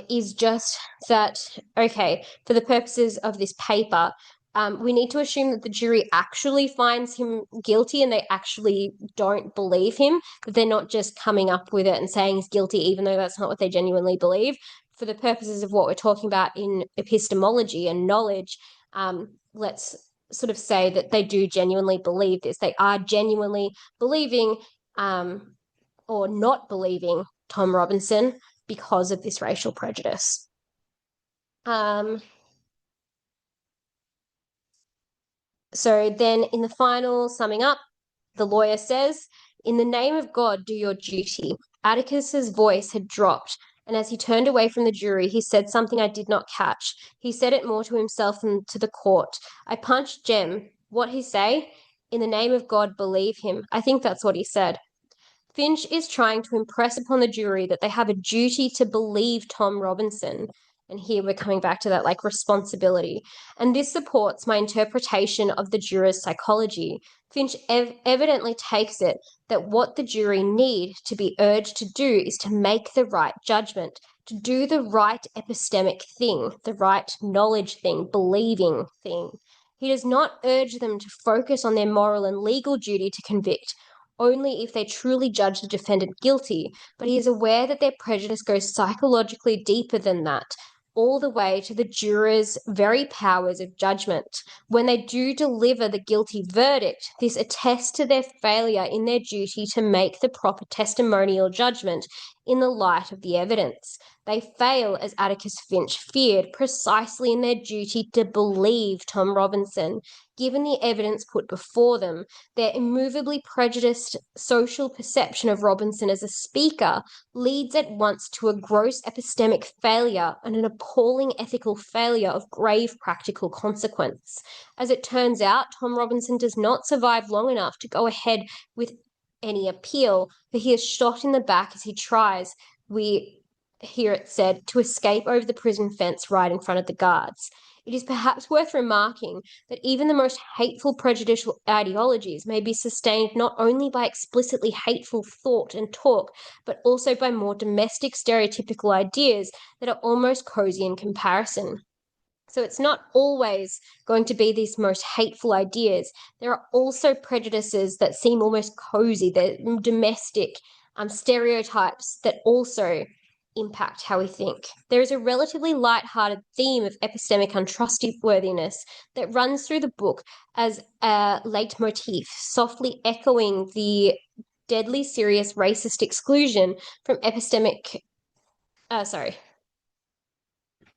is just that, okay, for the purposes of this paper, we need to assume that the jury actually finds him guilty and they actually don't believe him, that they're not just coming up with it and saying he's guilty even though that's not what they genuinely believe. For the purposes of what we're talking about in epistemology and knowledge, let's sort of say that they do genuinely believe this. They are genuinely believing or not believing Tom Robinson because of this racial prejudice. So then in the final summing up, the lawyer says, "In the name of God, do your duty." Atticus's voice had dropped, and as he turned away from the jury, he said something I did not catch. He said it more to himself than to the court. I punched Jem. What he say? "In the name of God, believe him." I think that's what he said. Finch is trying to impress upon the jury that they have a duty to believe Tom Robinson. And here we're coming back to that responsibility. And this supports my interpretation of the juror's psychology. Finch evidently takes it that what the jury need to be urged to do is to make the right judgment, to do the right epistemic thing, the right knowledge thing, believing thing. He does not urge them to focus on their moral and legal duty to convict, only if they truly judge the defendant guilty, but he is aware that their prejudice goes psychologically deeper than that. all the way to the jurors' very powers of judgment. When they do deliver the guilty verdict, this attests to their failure in their duty to make the proper testimonial judgment in the light of the evidence. They fail, as Atticus Finch feared, precisely in their duty to believe Tom Robinson. Given the evidence put before them, their immovably prejudiced social perception of Robinson as a speaker leads at once to a gross epistemic failure and an appalling ethical failure of grave practical consequence. As it turns out, Tom Robinson does not survive long enough to go ahead with any appeal, for he is shot in the back as he tries, we hear it said, to escape over the prison fence right in front of the guards. It is perhaps worth remarking that even the most hateful prejudicial ideologies may be sustained not only by explicitly hateful thought and talk, but also by more domestic stereotypical ideas that are almost cozy in comparison. So it's not always going to be these most hateful ideas. There are also prejudices that seem almost cozy, they're domestic stereotypes that also impact how we think. There is a relatively light-hearted theme of epistemic untrustworthiness that runs through the book as a leitmotif, softly echoing the deadly serious racist exclusion from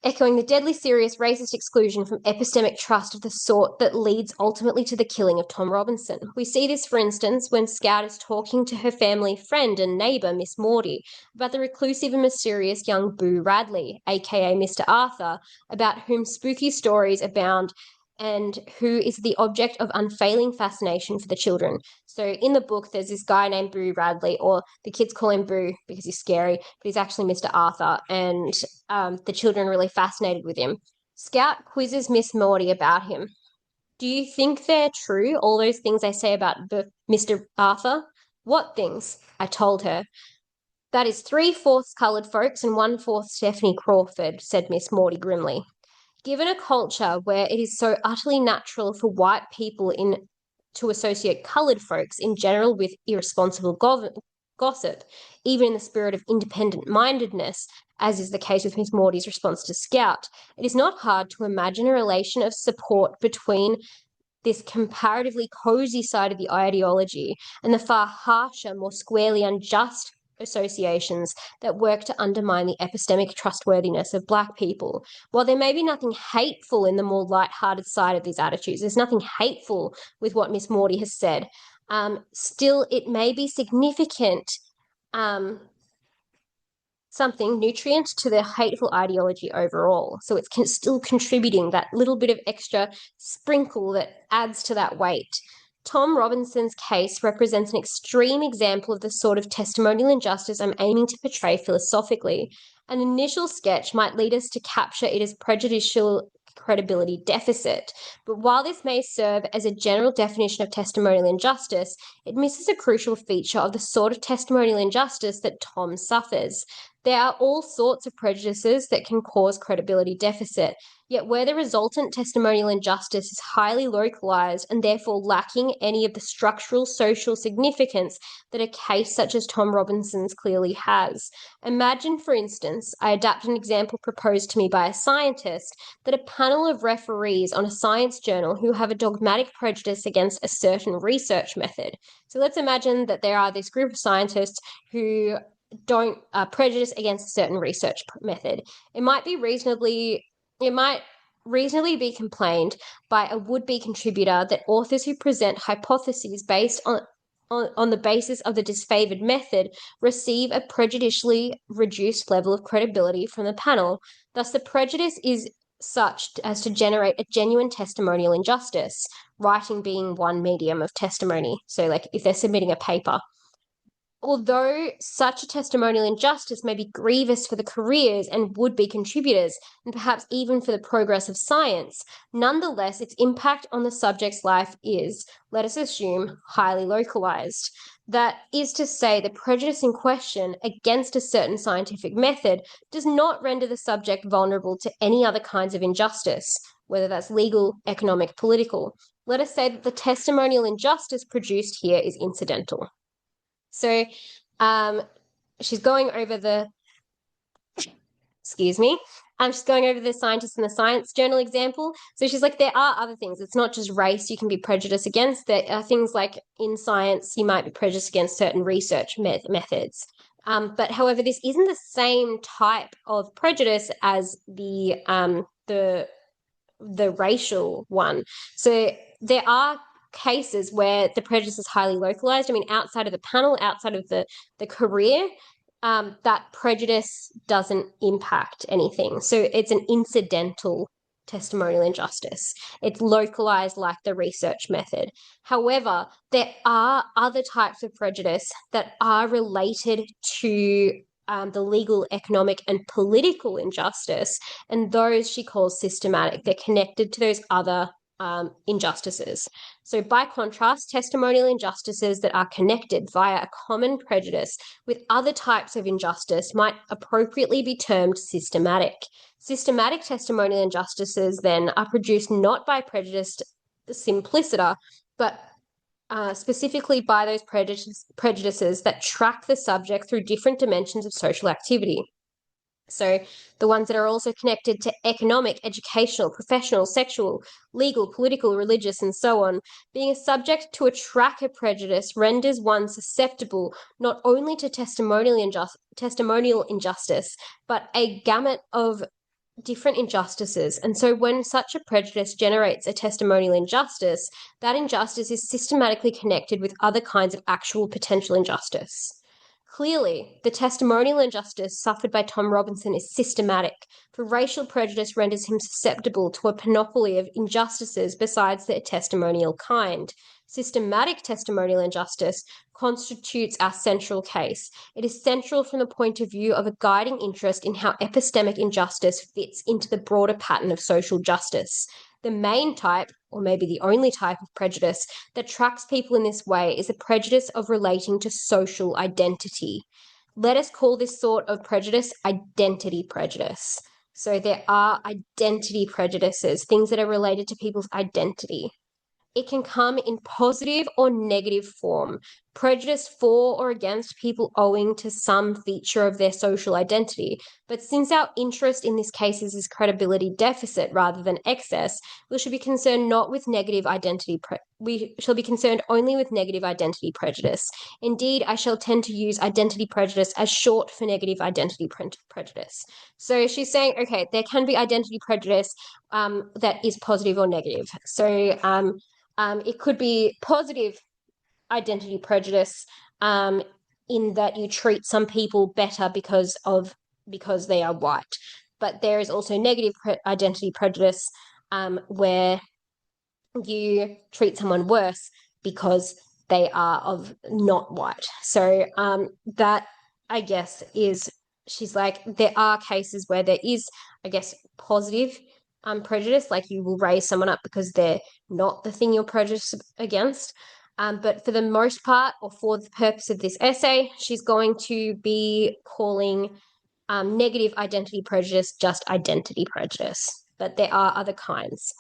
echoing the deadly serious racist exclusion from epistemic trust of the sort that leads ultimately to the killing of Tom Robinson. We see this, for instance, when Scout is talking to her family friend and neighbour, Miss Maudie, about the reclusive and mysterious young Boo Radley, aka Mr. Arthur, about whom spooky stories abound and who is the object of unfailing fascination for the children. So in the book, there's this guy named Boo Radley, or the kids call him Boo because he's scary, but he's actually Mr. Arthur, and the children are really fascinated with him. Scout quizzes Miss Maudie about him. Do you think they're true, all those things they say about Mr. Arthur? What things? I told her. That is 3/4 coloured folks and 1/4 Stephanie Crawford, said Miss Maudie grimly. Given a culture where it is so utterly natural for white people to associate coloured folks in general with irresponsible gossip, even in the spirit of independent-mindedness, as is the case with Miss Maudie's response to Scout, it is not hard to imagine a relation of support between this comparatively cozy side of the ideology and the far harsher, more squarely unjust associations that work to undermine the epistemic trustworthiness of Black people. While there may be nothing hateful in the more light-hearted side of these attitudes, there's nothing hateful with what Miss Maudie has said, still it may be significant something nutrient to the hateful ideology overall. So it's still contributing that little bit of extra sprinkle that adds to that weight. Tom Robinson's case represents an extreme example of the sort of testimonial injustice I'm aiming to portray philosophically. An initial sketch might lead us to capture it as prejudicial credibility deficit. But while this may serve as a general definition of testimonial injustice, it misses a crucial feature of the sort of testimonial injustice that Tom suffers. There are all sorts of prejudices that can cause credibility deficit, yet where the resultant testimonial injustice is highly localized and therefore lacking any of the structural social significance that a case such as Tom Robinson's clearly has. Imagine, for instance, I adapt an example proposed to me by a scientist, that a panel of referees on a science journal who have a dogmatic prejudice against a certain research method. So let's imagine that there are this group of scientists who don't prejudice against a certain research method. It might reasonably be complained by a would-be contributor that authors who present hypotheses based on the basis of the disfavored method receive a prejudicially reduced level of credibility from the panel. Thus, the prejudice is such as to generate a genuine testimonial injustice, writing being one medium of testimony. So, like, if they're submitting a paper, although such a testimonial injustice may be grievous for the careers and would-be contributors, and perhaps even for the progress of science, nonetheless, its impact on the subject's life is, let us assume, highly localized. That is to say, the prejudice in question against a certain scientific method does not render the subject vulnerable to any other kinds of injustice, whether that's legal, economic, political. Let us say that the testimonial injustice produced here is incidental. So she's going over excuse me, She's going over the scientist in the science journal example. So she's like, there are other things. It's not just race you can be prejudiced against. There are things like in science, you might be prejudiced against certain research methods. But however, this isn't the same type of prejudice as the racial one. So there are cases where the prejudice is highly localized. I mean, outside of the panel, outside of the career, that prejudice doesn't impact anything. So it's an incidental testimonial injustice. It's localized like the research method. However, there are other types of prejudice that are related to the legal, economic, and political injustice, and those she calls systematic. They're connected to those other injustices. So, by contrast, testimonial injustices that are connected via a common prejudice with other types of injustice might appropriately be termed systematic. Systematic testimonial injustices then are produced not by prejudiced simpliciter, but specifically by those prejudices that track the subject through different dimensions of social activity. So the ones that are also connected to economic, educational, professional, sexual, legal, political, religious, and so on. Being a subject to a track of prejudice renders one susceptible not only to testimonial injustice, but a gamut of different injustices. And so when such a prejudice generates a testimonial injustice, that injustice is systematically connected with other kinds of actual potential injustice. Clearly, the testimonial injustice suffered by Tom Robinson is systematic, for racial prejudice renders him susceptible to a panoply of injustices besides the testimonial kind. Systematic testimonial injustice constitutes our central case. It is central from the point of view of a guiding interest in how epistemic injustice fits into the broader pattern of social justice. The main type, or maybe the only type of prejudice that tracks people in this way is the prejudice of relating to social identity. Let us call this sort of prejudice identity prejudice. So there are identity prejudices, things that are related to people's identity. It can come in positive or negative form, prejudice for or against people owing to some feature of their social identity. But since our interest in this case is credibility deficit rather than excess, we should be concerned not with negative identity. We shall be concerned only with negative identity prejudice. Indeed, I shall tend to use identity prejudice as short for negative identity prejudice. So she's saying, okay, there can be identity prejudice that is positive or negative. So it could be positive identity prejudice in that you treat some people better because they are white. But there is also negative identity prejudice where you treat someone worse because they are of not white. So that, I guess, is, she's like, there are cases where there is, I guess, positive prejudice, like you will raise someone up because they're not the thing you're prejudiced against. But for the most part, or for the purpose of this essay, she's going to be calling negative identity prejudice just identity prejudice. But there are other kinds.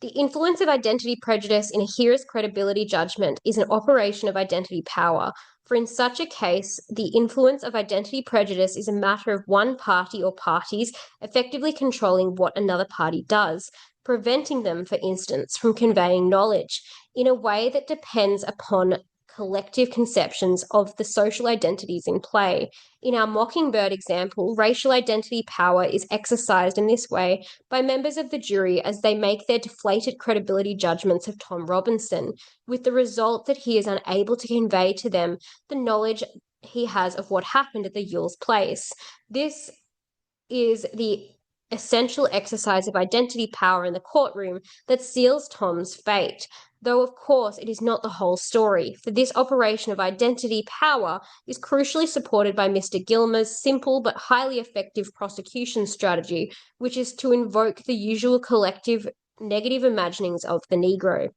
The influence of identity prejudice in a hearer's credibility judgment is an operation of identity power, for in such a case, the influence of identity prejudice is a matter of one party or parties effectively controlling what another party does, preventing them, for instance, from conveying knowledge in a way that depends upon collective conceptions of the social identities in play. In our Mockingbird example, racial identity power is exercised in this way by members of the jury as they make their deflated credibility judgments of Tom Robinson, with the result that he is unable to convey to them the knowledge he has of what happened at the Yule's place. This is the essential exercise of identity power in the courtroom that seals Tom's fate. Though, of course, it is not the whole story, for this operation of identity power is crucially supported by Mr. Gilmer's simple but highly effective prosecution strategy, which is to invoke the usual collective negative imaginings of the Negro.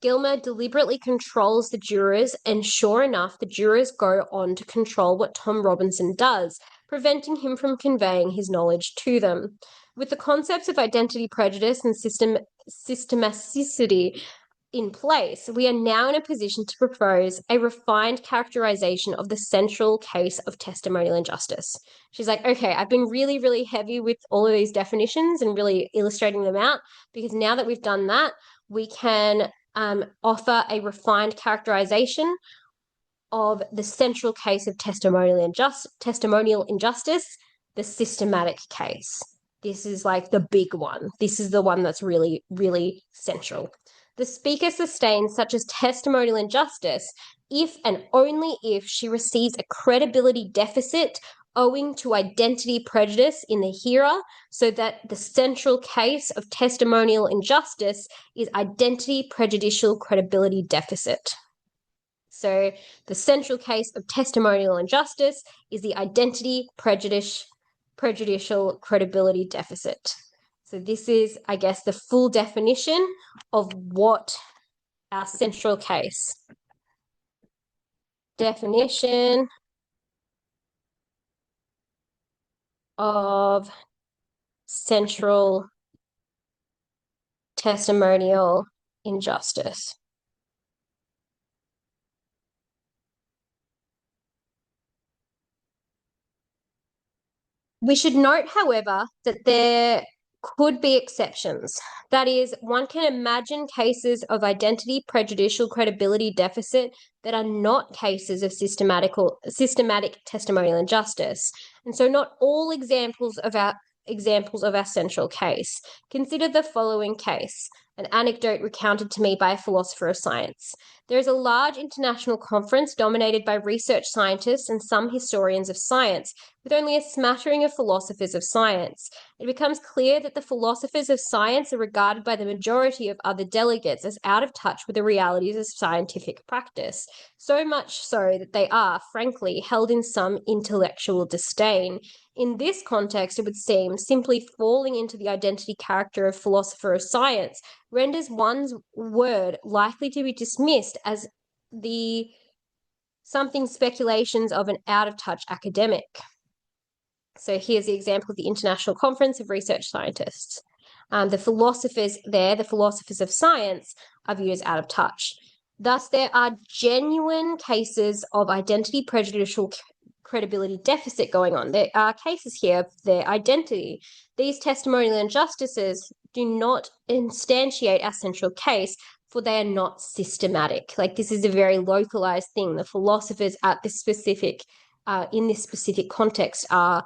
Gilmer deliberately controls the jurors, and sure enough, the jurors go on to control what Tom Robinson does, preventing him from conveying his knowledge to them. With the concepts of identity prejudice and systematicity in place, we are now in a position to propose a refined characterization of the central case of testimonial injustice. She's like, okay, I've been really, really heavy with all of these definitions and really illustrating them out, because now that we've done that, we can offer a refined characterization of the central case of testimonial injustice, the systematic case. This is like the big one. This is the one that's really, really central. The speaker sustains such as testimonial injustice if and only if she receives a credibility deficit owing to identity prejudice in the hearer, so that the central case of testimonial injustice is identity prejudicial credibility deficit. So the central case of testimonial injustice is the identity prejudicial credibility deficit. So this is, I guess, the full definition of what our central case. Definition of central testimonial injustice. We should note, however, that there could be exceptions. That is, one can imagine cases of identity prejudicial credibility deficit that are not cases of systematic testimonial injustice. And so not all examples of our central case. Consider the following case, an anecdote recounted to me by a philosopher of science. There is a large international conference dominated by research scientists and some historians of science, with only a smattering of philosophers of science. It becomes clear that the philosophers of science are regarded by the majority of other delegates as out of touch with the realities of scientific practice, so much so that they are, frankly, held in some intellectual disdain. In this context, it would seem simply falling into the identity character of philosopher of science renders one's word likely to be dismissed as the something speculations of an out-of-touch academic. So here's the example of the International Conference of Research Scientists. The philosophers there, the philosophers of science, are viewed as out of touch. Thus, there are genuine cases of identity prejudicial credibility deficit going on. There are cases here of their identity. These testimonial injustices do not instantiate our central case, for they are not systematic. Like, this is a very localized thing. The philosophers at this specific, in this specific context, are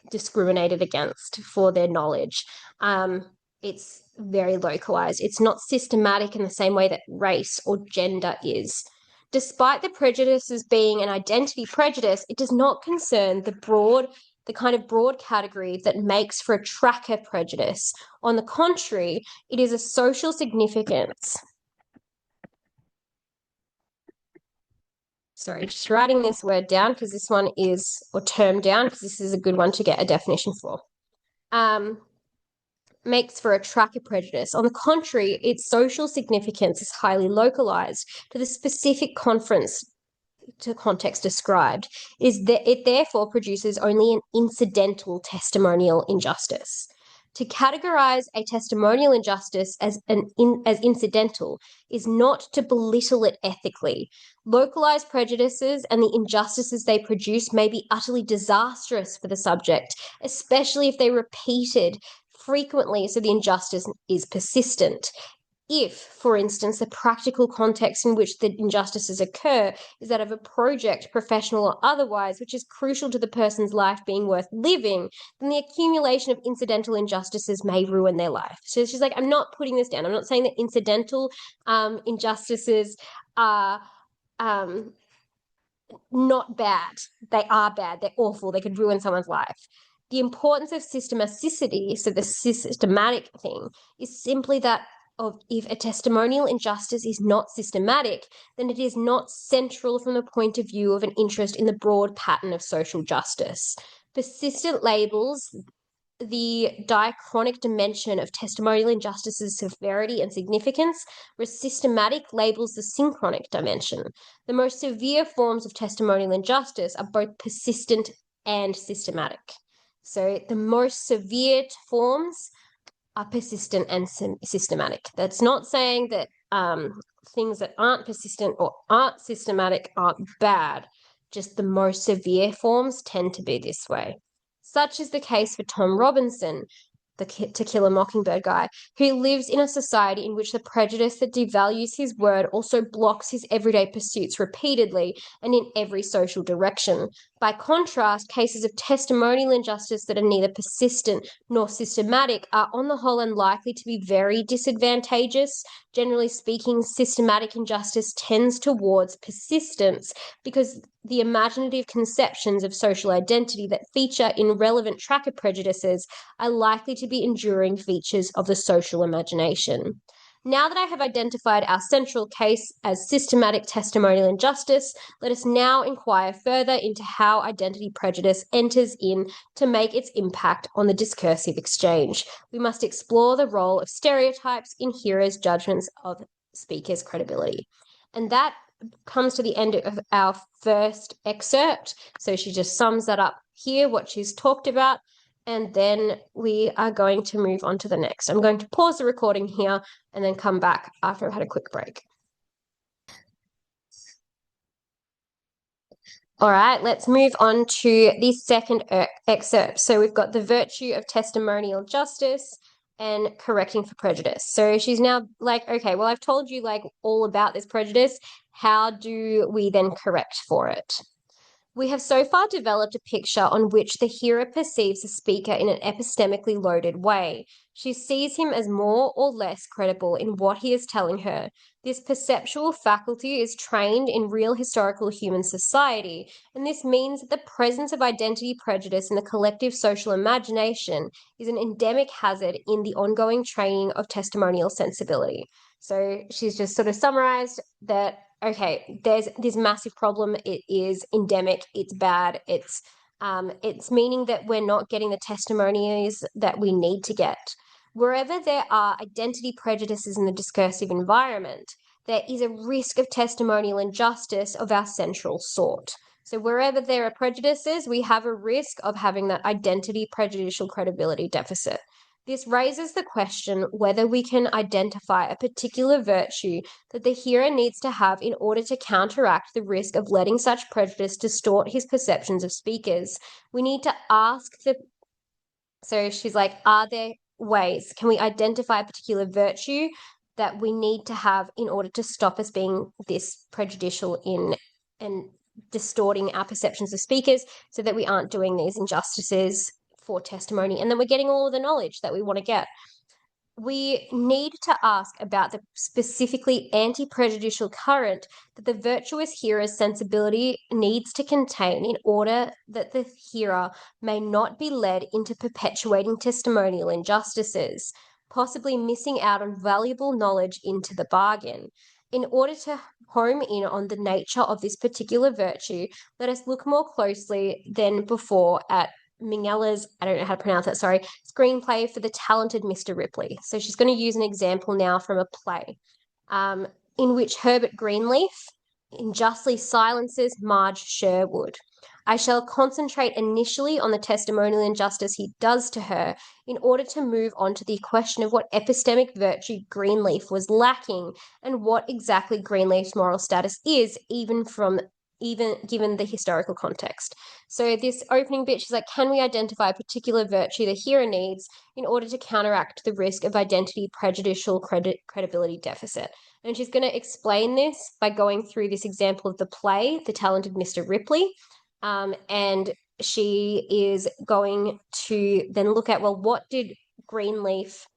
discriminated against for their knowledge. It's very localized. It's not systematic in the same way that race or gender is. Despite the prejudices being an identity prejudice, it does not concern the kind of broad category that makes for a tracker prejudice. On the contrary, it is a social significance. Sorry, just writing this word down because this one is, or term down, because this is a good one to get a definition for. Makes for a tracker prejudice. On the contrary, its social significance is highly localized to the specific context described. It therefore produces only an incidental testimonial injustice. To categorize a testimonial injustice as incidental is not to belittle it ethically. Localized prejudices and the injustices they produce may be utterly disastrous for the subject, especially if they're repeated frequently so the injustice is persistent. If, for instance, the practical context in which the injustices occur is that of a project, professional or otherwise, which is crucial to the person's life being worth living, then the accumulation of incidental injustices may ruin their life. So she's like, I'm not putting this down. I'm not saying that incidental injustices are not bad. They are bad. They're awful. They could ruin someone's life. The importance of systematicity, so the systematic thing, is simply that of if a testimonial injustice is not systematic, then it is not central from the point of view of an interest in the broad pattern of social justice. Persistent labels the diachronic dimension of testimonial injustice's severity and significance, whereas systematic labels the synchronic dimension. The most severe forms of testimonial injustice are both persistent and systematic. So the most severe forms are persistent and systematic. That's not saying that things that aren't persistent or aren't systematic aren't bad. Just the most severe forms tend to be this way. Such is the case for Tom Robinson, the To Kill a Mockingbird guy, who lives in a society in which the prejudice that devalues his word also blocks his everyday pursuits repeatedly and in every social direction. By contrast, cases of testimonial injustice that are neither persistent nor systematic are on the whole unlikely to be very disadvantageous. Generally speaking, systematic injustice tends towards persistence because the imaginative conceptions of social identity that feature in relevant tracker prejudices are likely to be enduring features of the social imagination. Now that I have identified our central case as systematic testimonial injustice, let us now inquire further into how identity prejudice enters in to make its impact on the discursive exchange. We must explore the role of stereotypes in hearers' judgments of speakers' credibility. And that comes to the end of our first excerpt. So she just sums that up here, what she's talked about. And then we are going to move on to the next. I'm going to pause the recording here and then come back after I've had a quick break. All right, let's move on to the second excerpt. So we've got the virtue of testimonial justice and correcting for prejudice. So she's now like, okay, well, I've told you like all about this prejudice. How do we then correct for it? We have so far developed a picture on which the hearer perceives the speaker in an epistemically loaded way. She sees him as more or less credible in what he is telling her. This perceptual faculty is trained in real historical human society, and this means that the presence of identity prejudice in the collective social imagination is an endemic hazard in the ongoing training of testimonial sensibility. So she's just sort of summarized that, okay, there's this massive problem. It is endemic. It's bad. It's meaning that we're not getting the testimonies that we need to get. Wherever there are identity prejudices in the discursive environment, there is a risk of testimonial injustice of our central sort. So wherever there are prejudices, we have a risk of having that identity prejudicial credibility deficit. This raises the question whether we can identify a particular virtue that the hearer needs to have in order to counteract the risk of letting such prejudice distort his perceptions of speakers. We need to ask so she's like, are there ways, can we identify a particular virtue that we need to have in order to stop us being this prejudicial in and distorting our perceptions of speakers so that we aren't doing these injustices for testimony and then we're getting all of the knowledge that we want to get. We need to ask about the specifically anti-prejudicial current that the virtuous hearer's sensibility needs to contain in order that the hearer may not be led into perpetuating testimonial injustices, possibly missing out on valuable knowledge into the bargain. In order to home in on the nature of this particular virtue, let us look more closely than before at Mingella's, I don't know how to pronounce that, sorry, screenplay for The Talented Mr. Ripley. So she's going to use an example now from a play in which Herbert Greenleaf unjustly silences Marge Sherwood. I shall concentrate initially on the testimonial injustice he does to her in order to move on to the question of what epistemic virtue Greenleaf was lacking and what exactly Greenleaf's moral status is, even given the historical context. So this opening bit, she's like, can we identify a particular virtue the hearer needs in order to counteract the risk of identity prejudicial credibility deficit? And she's going to explain this by going through this example of the play, The Talented Mr. Ripley. And she is going to then look at, well, what did Greenleaf,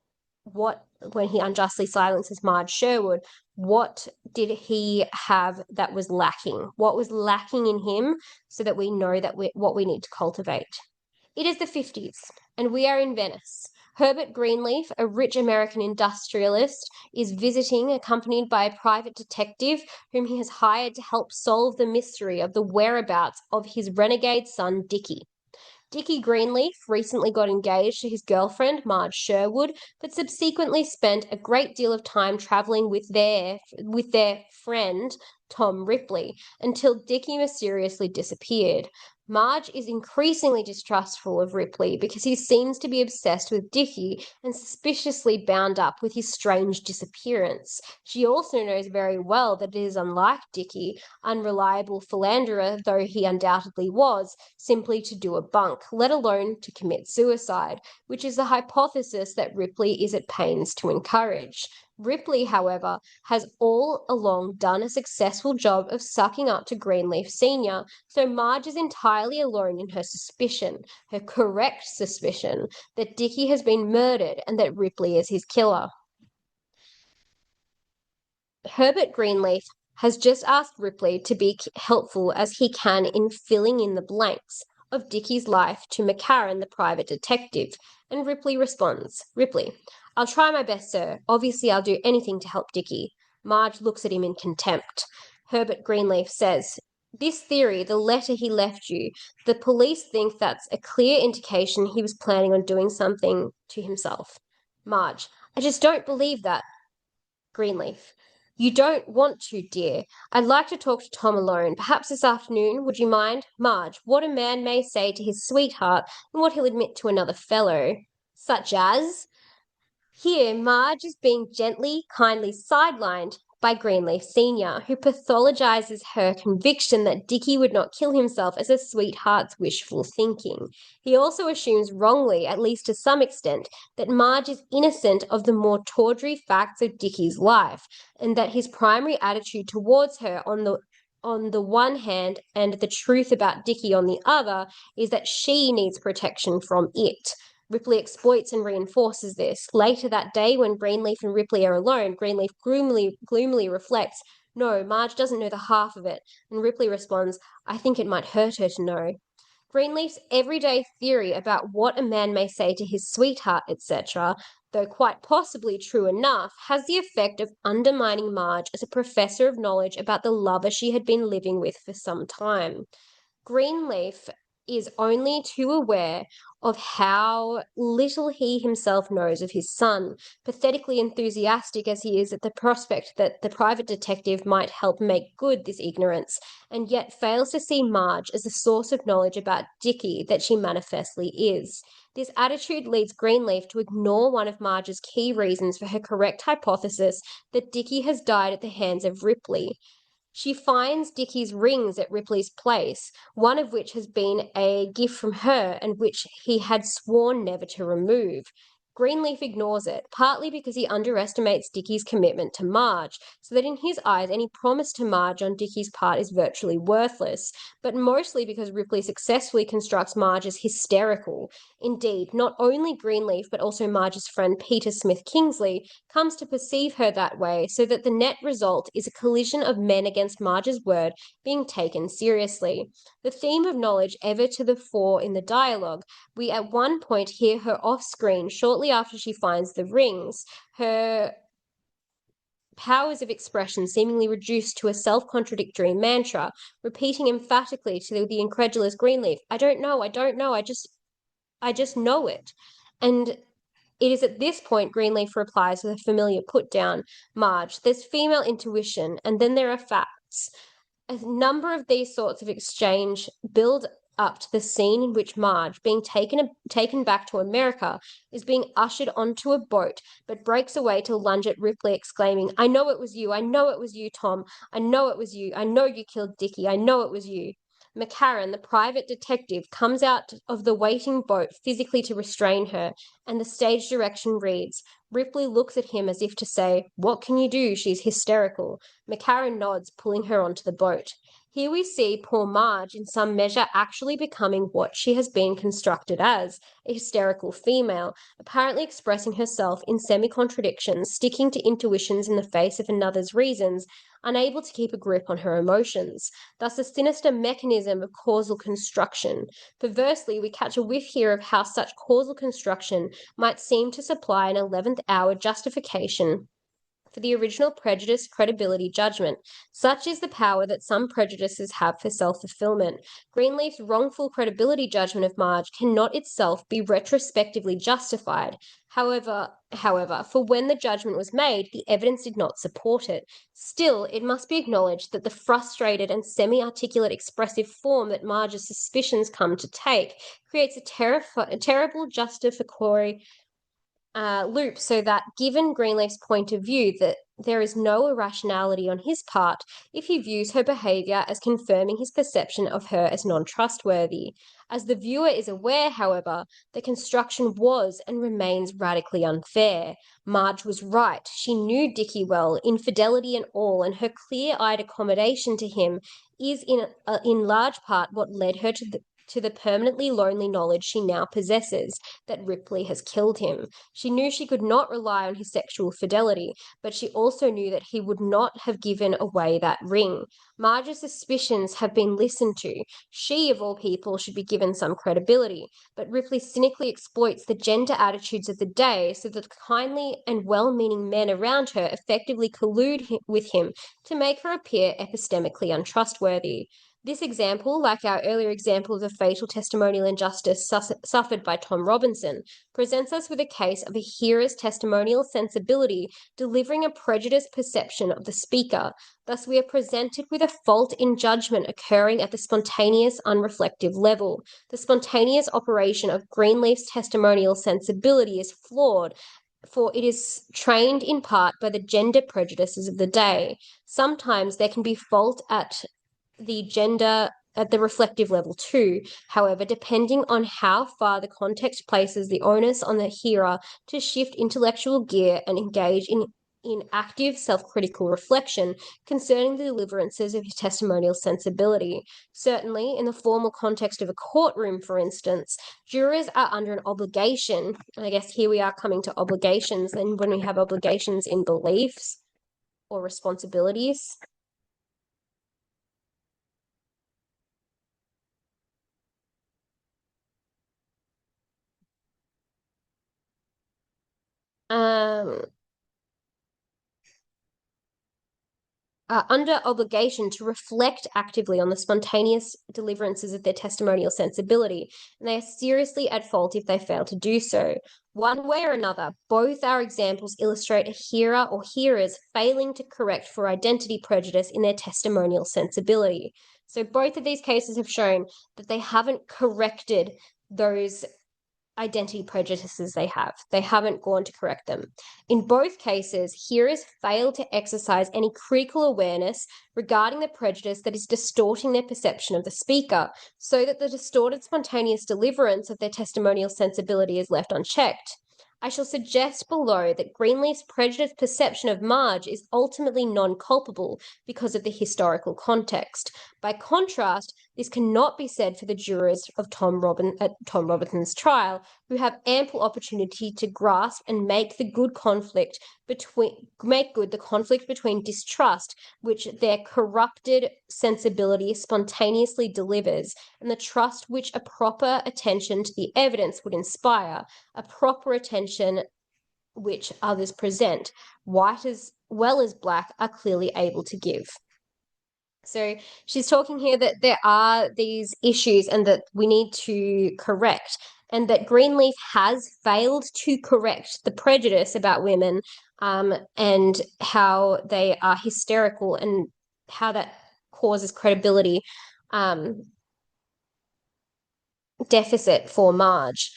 when he unjustly silences Marge Sherwood, what did he have that was lacking? What was lacking in him so that we know that what we need to cultivate? It is the 50s, and we are in Venice. Herbert Greenleaf, a rich American industrialist, is visiting, accompanied by a private detective whom he has hired to help solve the mystery of the whereabouts of his renegade son, Dickie. Dickie Greenleaf recently got engaged to his girlfriend, Marge Sherwood, but subsequently spent a great deal of time traveling with their friend, Tom Ripley, until Dickie mysteriously disappeared. Marge is increasingly distrustful of Ripley because he seems to be obsessed with Dickie and suspiciously bound up with his strange disappearance. She also knows very well that it is unlike Dickie, unreliable philanderer though he undoubtedly was, simply to do a bunk, let alone to commit suicide, which is the hypothesis that Ripley is at pains to encourage. Ripley, however, has all along done a successful job of sucking up to Greenleaf Sr., so Marge is entirely alone in her suspicion, her correct suspicion, that Dickie has been murdered and that Ripley is his killer. Herbert Greenleaf has just asked Ripley to be helpful as he can in filling in the blanks of Dickie's life to McCarran, the private detective, and Ripley responds, Ripley, I'll try my best, sir. Obviously, I'll do anything to help Dickie. Marge looks at him in contempt. Herbert Greenleaf says, this theory, the letter he left you, the police think that's a clear indication he was planning on doing something to himself. Marge, I just don't believe that. Greenleaf, you don't want to, dear. I'd like to talk to Tom alone. Perhaps this afternoon, would you mind? Marge, what a man may say to his sweetheart and what he'll admit to another fellow. Such as? Here, Marge is being gently, kindly sidelined by Greenleaf Sr., who pathologizes her conviction that Dickie would not kill himself as a sweetheart's wishful thinking. He also assumes wrongly, at least to some extent, that Marge is innocent of the more tawdry facts of Dickie's life, and that his primary attitude towards her on the one hand and the truth about Dickie on the other is that she needs protection from it. Ripley exploits and reinforces this. Later that day, when Greenleaf and Ripley are alone, Greenleaf gloomily reflects, no, Marge doesn't know the half of it, and Ripley responds, I think it might hurt her to know. Greenleaf's everyday theory about what a man may say to his sweetheart, etc., though quite possibly true enough, has the effect of undermining Marge as a professor of knowledge about the lover she had been living with for some time. Greenleaf is only too aware of how little he himself knows of his son, pathetically enthusiastic as he is at the prospect that the private detective might help make good this ignorance, and yet fails to see Marge as a source of knowledge about Dickie that she manifestly is. This attitude leads Greenleaf to ignore one of Marge's key reasons for her correct hypothesis that Dickie has died at the hands of Ripley. She finds Dickie's rings at Ripley's place, one of which has been a gift from her and which he had sworn never to remove. Greenleaf ignores it, partly because he underestimates Dickie's commitment to Marge, so that in his eyes any promise to Marge on Dickie's part is virtually worthless, but mostly because Ripley successfully constructs Marge as hysterical. Indeed, not only Greenleaf but also Marge's friend Peter Smith Kingsley comes to perceive her that way, so that the net result is a collision of men against Marge's word being taken seriously. The theme of knowledge ever to the fore in the dialogue, we at one point hear her off screen shortly after she finds the rings, her powers of expression seemingly reduced to a self-contradictory mantra, repeating emphatically to the incredulous Greenleaf, I don't know, I just know it. And it is at this point Greenleaf replies with a familiar put down, Marge, there's female intuition, and then there are facts. A number of these sorts of exchange build up to the scene in which Marge, being taken back to America, is being ushered onto a boat, but breaks away to lunge at Ripley, exclaiming, I know it was you, Tom, I know it was you, I know you killed Dickie, I know it was you. McCarran, the private detective, comes out of the waiting boat physically to restrain her, and the stage direction reads, Ripley looks at him as if to say, what can you do? She's hysterical. McCarran nods, pulling her onto the boat. Here we see poor Marge in some measure actually becoming what she has been constructed as, a hysterical female, apparently expressing herself in semi-contradictions, sticking to intuitions in the face of another's reasons, unable to keep a grip on her emotions. Thus a sinister mechanism of causal construction. Perversely, we catch a whiff here of how such causal construction might seem to supply an 11th hour justification for the original prejudice credibility judgment. Such is the power that some prejudices have for self-fulfillment. Greenleaf's wrongful credibility judgment of Marge cannot itself be retrospectively justified. However, for when the judgment was made, the evidence did not support it. Still, it must be acknowledged that the frustrated and semi-articulate expressive form that Marge's suspicions come to take creates a terrible justificatory loop, so that given Greenleaf's point of view that there is no irrationality on his part if he views her behavior as confirming his perception of her as non-trustworthy. As the viewer is aware, however, the construction was and remains radically unfair. Marge was right. She knew Dickie well, infidelity and all, and her clear-eyed accommodation to him is in large part what led her to the permanently lonely knowledge she now possesses that Ripley has killed him. She knew she could not rely on his sexual fidelity, but she also knew that he would not have given away that ring. Marge's suspicions have been listened to. She, of all people, should be given some credibility, but Ripley cynically exploits the gender attitudes of the day so that the kindly and well-meaning men around her effectively collude with him to make her appear epistemically untrustworthy. This example, like our earlier example of the fatal testimonial injustice suffered by Tom Robinson, presents us with a case of a hearer's testimonial sensibility delivering a prejudiced perception of the speaker. Thus, we are presented with a fault in judgment occurring at the spontaneous, unreflective level. The spontaneous operation of Greenleaf's testimonial sensibility is flawed, for it is trained in part by the gender prejudices of the day. Sometimes there can be fault at the reflective level too, however, depending on how far the context places the onus on the hearer to shift intellectual gear and engage in active self-critical reflection concerning the deliverances of his testimonial sensibility. Certainly, in the formal context of a courtroom, for instance, jurors are under an obligation, and I guess here we are coming to obligations, and when we have obligations in beliefs or responsibilities. Um, under obligation to reflect actively on the spontaneous deliverances of their testimonial sensibility, and they are seriously at fault if they fail to do so. One way or another, both our examples illustrate a hearer or hearers failing to correct for identity prejudice in their testimonial sensibility. So both of these cases have shown that they haven't corrected those identity prejudices they have. They haven't gone to correct them. In both cases, hearers fail to exercise any critical awareness regarding the prejudice that is distorting their perception of the speaker, so that the distorted spontaneous deliverance of their testimonial sensibility is left unchecked. I shall suggest below that Greenleaf's prejudiced perception of Marge is ultimately non-culpable because of the historical context. By contrast, this cannot be said for the jurors of Tom Robinson's trial, who have ample opportunity to grasp and make good the conflict between distrust, which their corrupted sensibility spontaneously delivers, and the trust which a proper attention to the evidence would inspire, a proper attention which others present, white as well as black, are clearly able to give. So she's talking here that there are these issues and that we need to correct, and that Greenleaf has failed to correct the prejudice about women, and how they are hysterical and how that causes credibility deficit for Marge.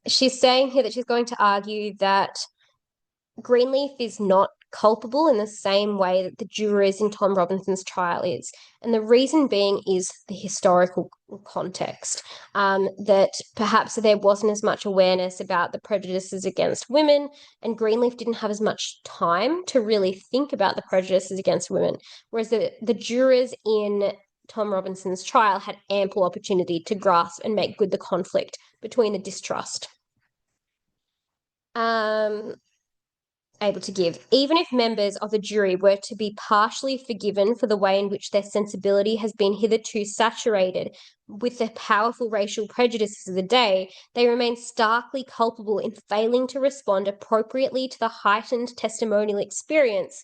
She's saying here that she's going to argue that Greenleaf is not culpable in the same way that the jurors in Tom Robinson's trial is. And the reason being is the historical context, that perhaps there wasn't as much awareness about the prejudices against women, and Greenleaf didn't have as much time to really think about the prejudices against women, whereas the jurors in Tom Robinson's trial had ample opportunity to grasp and make good the conflict between the distrust. able to give. Even if members of the jury were to be partially forgiven for the way in which their sensibility has been hitherto saturated with the powerful racial prejudices of the day, they remain starkly culpable in failing to respond appropriately to the heightened testimonial experience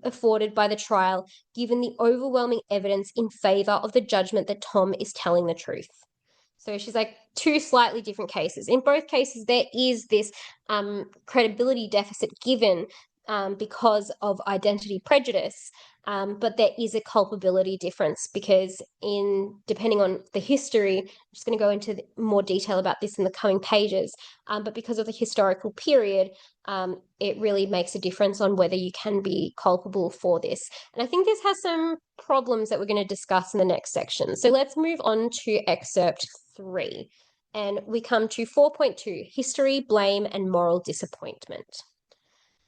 afforded by the trial, given the overwhelming evidence in favor of the judgment that Tom is telling the truth. So she's like, two slightly different cases. In both cases, there is this credibility deficit given because of identity prejudice, but there is a culpability difference because depending on the history, I'm just going to go into more detail about this in the coming pages, but because of the historical period, it really makes a difference on whether you can be culpable for this. And I think this has some problems that we're going to discuss in the next section. So let's move on to excerpt 3. And we come to 4.2, history, blame, and moral disappointment.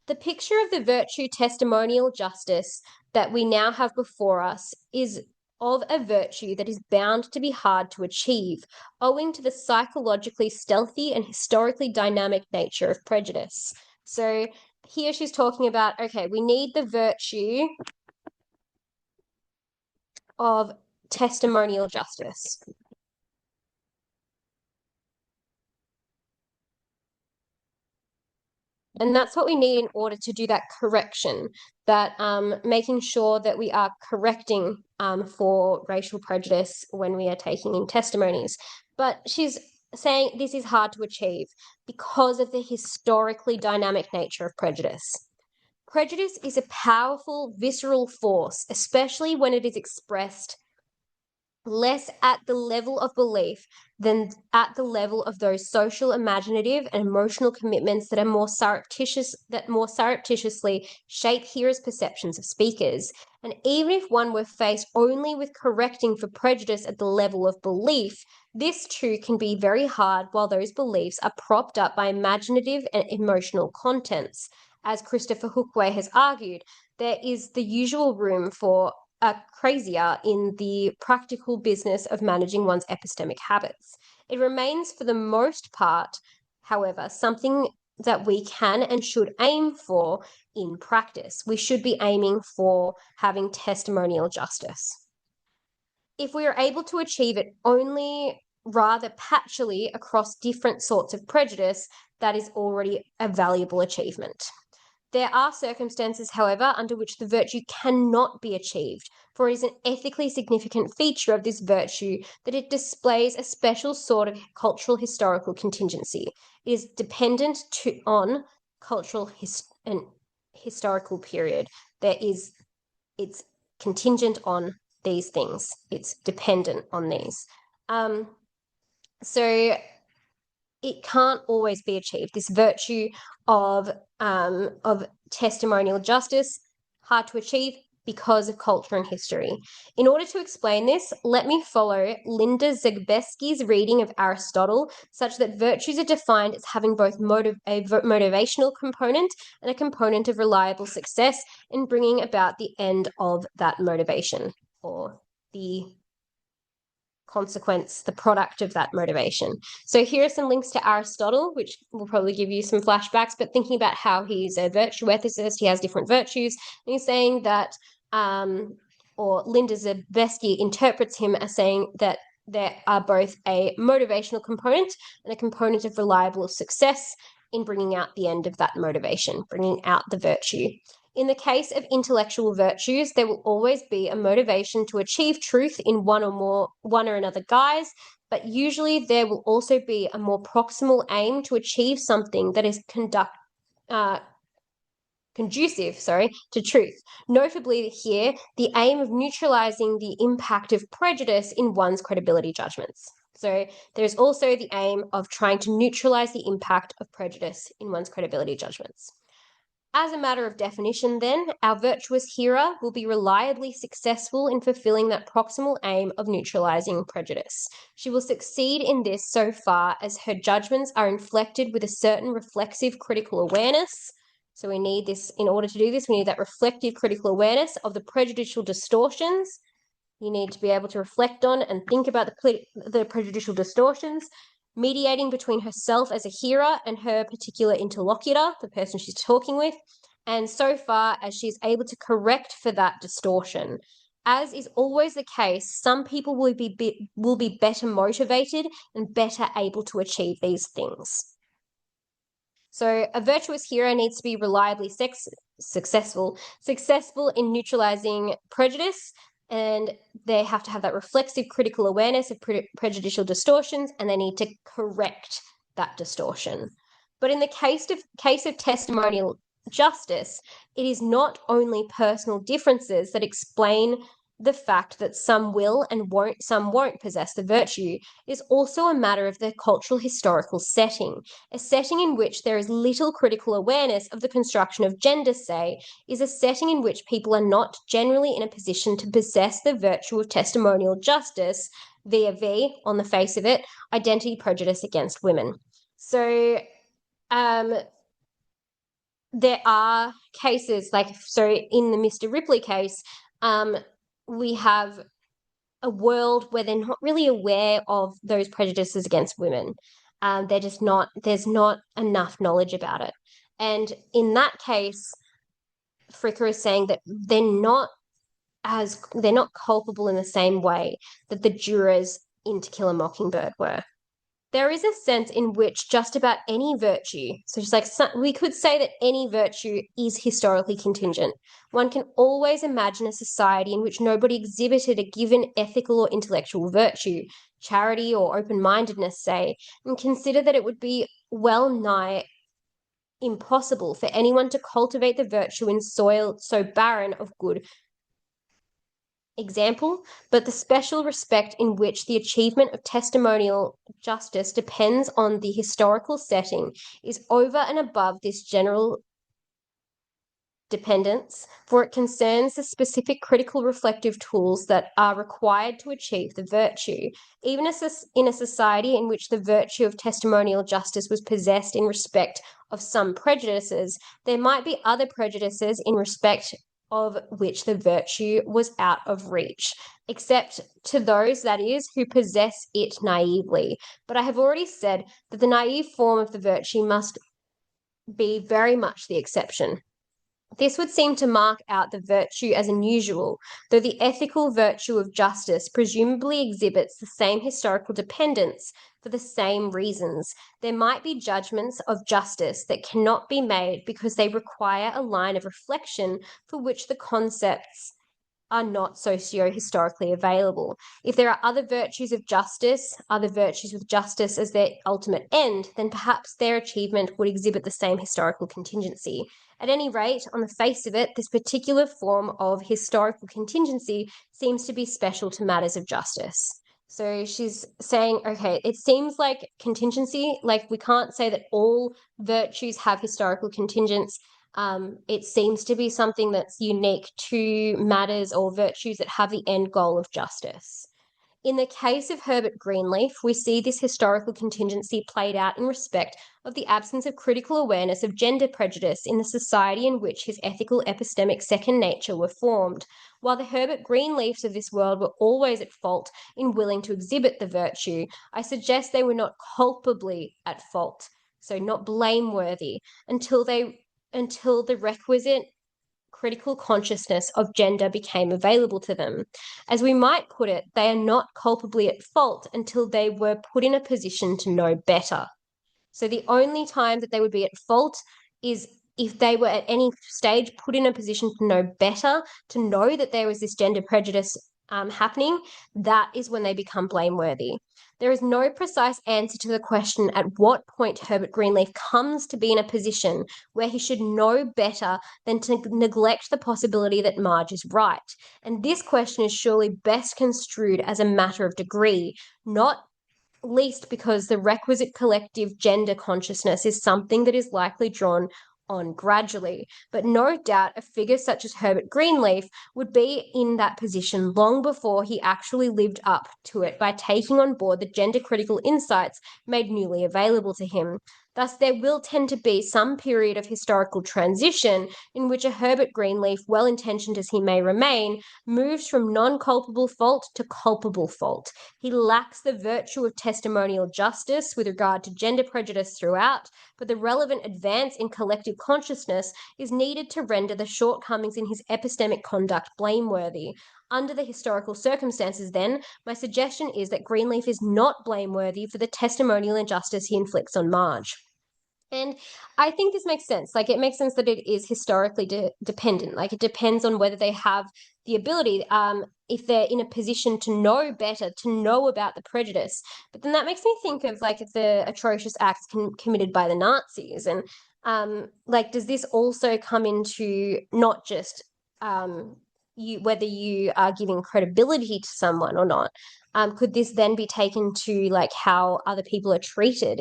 The picture of the virtue testimonial justice that we now have before us is of a virtue that is bound to be hard to achieve, owing to the psychologically stealthy and historically dynamic nature of prejudice. So here she's talking about, okay, we need the virtue of testimonial justice. And that's what we need in order to do that correction, that making sure that we are correcting for racial prejudice when we are taking in testimonies. But she's saying this is hard to achieve because of the historically dynamic nature of prejudice. Prejudice is a powerful, visceral force, especially when it is expressed less at the level of belief than at the level of those social, imaginative, and emotional commitments that are more surreptitiously shape hearers' perceptions of speakers. And even if one were faced only with correcting for prejudice at the level of belief, this too can be very hard while those beliefs are propped up by imaginative and emotional contents. As Christopher Hookway has argued, there is the usual room for crazier in the practical business of managing one's epistemic habits. It remains for the most part, however, something that we can and should aim for in practice. We should be aiming for having testimonial justice. If we are able to achieve it only rather patchily across different sorts of prejudice, that is already a valuable achievement. There are circumstances, however, under which the virtue cannot be achieved, for it is an ethically significant feature of this virtue that it displays a special sort of cultural historical contingency. It is dependent on cultural and historical period. It's contingent on these things. It's dependent on these. So it can't always be achieved. This virtue of testimonial justice, hard to achieve because of culture and history. In order to explain this, let me follow Linda Zagbeski's reading of Aristotle, such that virtues are defined as having both a motivational component and a component of reliable success in bringing about the end of that motivation, or the consequence, the product of that motivation. So here are some links to Aristotle, which will probably give you some flashbacks, but thinking about how he's a virtue ethicist, he has different virtues, and he's saying that, or Linda Zabesky interprets him as saying that there are both a motivational component and a component of reliable success in bringing out the end of that motivation, bringing out the virtue. In the case of intellectual virtues, there will always be a motivation to achieve truth in one or another guise, but usually there will also be a more proximal aim to achieve something that is conducive to truth. Notably here, the aim of neutralizing the impact of prejudice in one's credibility judgments. So there's also the aim of trying to neutralize the impact of prejudice in one's credibility judgments. As a matter of definition, then, our virtuous hearer will be reliably successful in fulfilling that proximal aim of neutralizing prejudice. She will succeed in this so far as her judgments are inflected with a certain reflexive critical awareness. So we need this, in order to do this, we need that reflective critical awareness of the prejudicial distortions. You need to be able to reflect on and think about the prejudicial distortions, mediating between herself as a hearer and her particular interlocutor, the person she's talking with, and so far as she is able to correct for that distortion. As is always the case, some people will be better motivated and better able to achieve these things. So a virtuous hero needs to be reliably successful in neutralizing prejudice, and they have to have that reflexive critical awareness of prejudicial distortions, and they need to correct that distortion. But in the case of testimonial justice, it is not only personal differences that explain the fact that some will and some won't possess the virtue. Is also a matter of the cultural historical setting. A setting in which there is little critical awareness of the construction of gender, say, is a setting in which people are not generally in a position to possess the virtue of testimonial justice via on the face of it, identity prejudice against women. So there are cases in the Mr. Ripley case, we have a world where they're not really aware of those prejudices against women. There's not enough knowledge about it. And in that case, Fricker is saying that they're not culpable in the same way that the jurors in To Kill a Mockingbird were. There is a sense in which just about any virtue, so just like we could say that any virtue is historically contingent. One can always imagine a society in which nobody exhibited a given ethical or intellectual virtue, charity or open-mindedness, say, and consider that it would be well nigh impossible for anyone to cultivate the virtue in soil so barren of good example, but the special respect in which the achievement of testimonial justice depends on the historical setting is over and above this general dependence, for it concerns the specific critical reflective tools that are required to achieve the virtue. Even in a society in which the virtue of testimonial justice was possessed in respect of some prejudices, there might be other prejudices in respect of which the virtue was out of reach, except to those, that is, who possess it naively. But I have already said that the naive form of the virtue must be very much the exception. This would seem to mark out the virtue as unusual, though the ethical virtue of justice presumably exhibits the same historical dependence for the same reasons. There might be judgments of justice that cannot be made because they require a line of reflection for which the concepts are not socio-historically available. If there are other virtues with justice as their ultimate end, then perhaps their achievement would exhibit the same historical contingency. At any rate, on the face of it, this particular form of historical contingency seems to be special to matters of justice. So she's saying, okay, it seems like contingency, like we can't say that all virtues have historical contingents. It seems to be something that's unique to matters or virtues that have the end goal of justice. In the case of Herbert Greenleaf, we see this historical contingency played out in respect of the absence of critical awareness of gender prejudice in the society in which his ethical epistemic second nature were formed. While the Herbert Greenleafs of this world were always at fault in willing to exhibit the virtue, I suggest they were not culpably at fault, so not blameworthy, until the requisite critical consciousness of gender became available to them. As we might put it, they are not culpably at fault until they were put in a position to know better. So the only time that they would be at fault is if they were at any stage put in a position to know better, to know that there was this gender prejudice happening, that is when they become blameworthy. There is no precise answer to the question at what point Herbert Greenleaf comes to be in a position where he should know better than to neglect the possibility that Marge is right. And this question is surely best construed as a matter of degree, not least because the requisite collective gender consciousness is something that is likely drawn on gradually. But no doubt a figure such as Herbert Greenleaf would be in that position long before he actually lived up to it by taking on board the gender critical insights made newly available to him. Thus, there will tend to be some period of historical transition in which a Herbert Greenleaf, well-intentioned as he may remain, moves from non-culpable fault to culpable fault. He lacks the virtue of testimonial justice with regard to gender prejudice throughout, but the relevant advance in collective consciousness is needed to render the shortcomings in his epistemic conduct blameworthy. Under the historical circumstances, then, my suggestion is that Greenleaf is not blameworthy for the testimonial injustice he inflicts on Marge. And I think this makes sense. Like, it makes sense that it is historically dependent. Like, it depends on whether they have the ability, if they're in a position to know better, to know about the prejudice. But then that makes me think of, like, the atrocious acts committed by the Nazis. And, like, does this also come into not just whether you are giving credibility to someone or not? Could this then be taken to, like, how other people are treated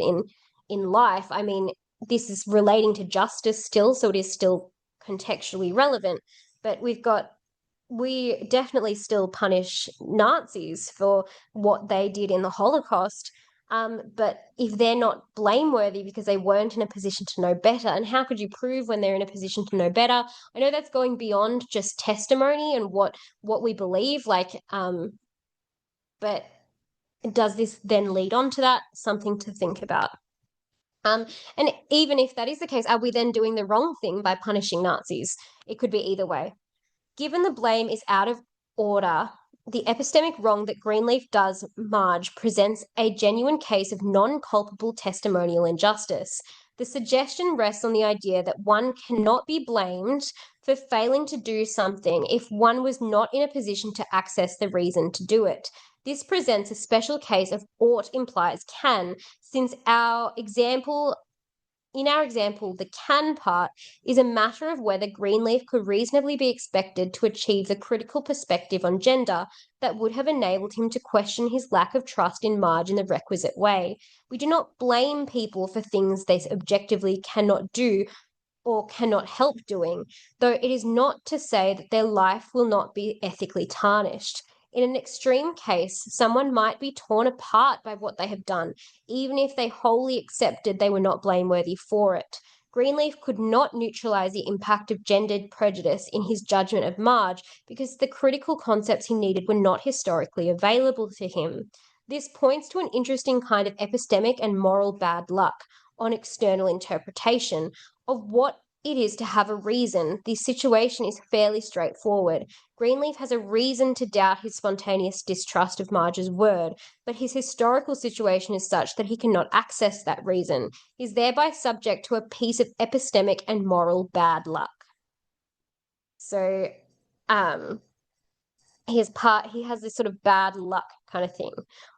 in life? I mean, this is relating to justice still, so it is still contextually relevant. But we definitely still punish Nazis for what they did in the Holocaust. But if they're not blameworthy because they weren't in a position to know better, and how could you prove when they're in a position to know better? I know that's going beyond just testimony and what we believe, like, but does this then lead on to that? Something to think about. And even if that is the case, are we then doing the wrong thing by punishing Nazis? It could be either way. Given the blame is out of order, the epistemic wrong that Greenleaf does Marge presents a genuine case of non-culpable testimonial injustice. The suggestion rests on the idea that one cannot be blamed for failing to do something if one was not in a position to access the reason to do it. This presents a special case of ought implies can, since in our example, the can part is a matter of whether Greenleaf could reasonably be expected to achieve the critical perspective on gender that would have enabled him to question his lack of trust in Marge in the requisite way. We do not blame people for things they objectively cannot do or cannot help doing, though it is not to say that their life will not be ethically tarnished. In an extreme case, someone might be torn apart by what they have done, even if they wholly accepted they were not blameworthy for it. Greenleaf could not neutralize the impact of gendered prejudice in his judgment of Marge because the critical concepts he needed were not historically available to him. This points to an interesting kind of epistemic and moral bad luck on external interpretation of what it is to have a reason. The situation is fairly straightforward. Greenleaf has a reason to doubt his spontaneous distrust of Marge's word, but his historical situation is such that he cannot access that reason. He is thereby subject to a piece of epistemic and moral bad luck. So, he has this sort of bad luck kind of thing.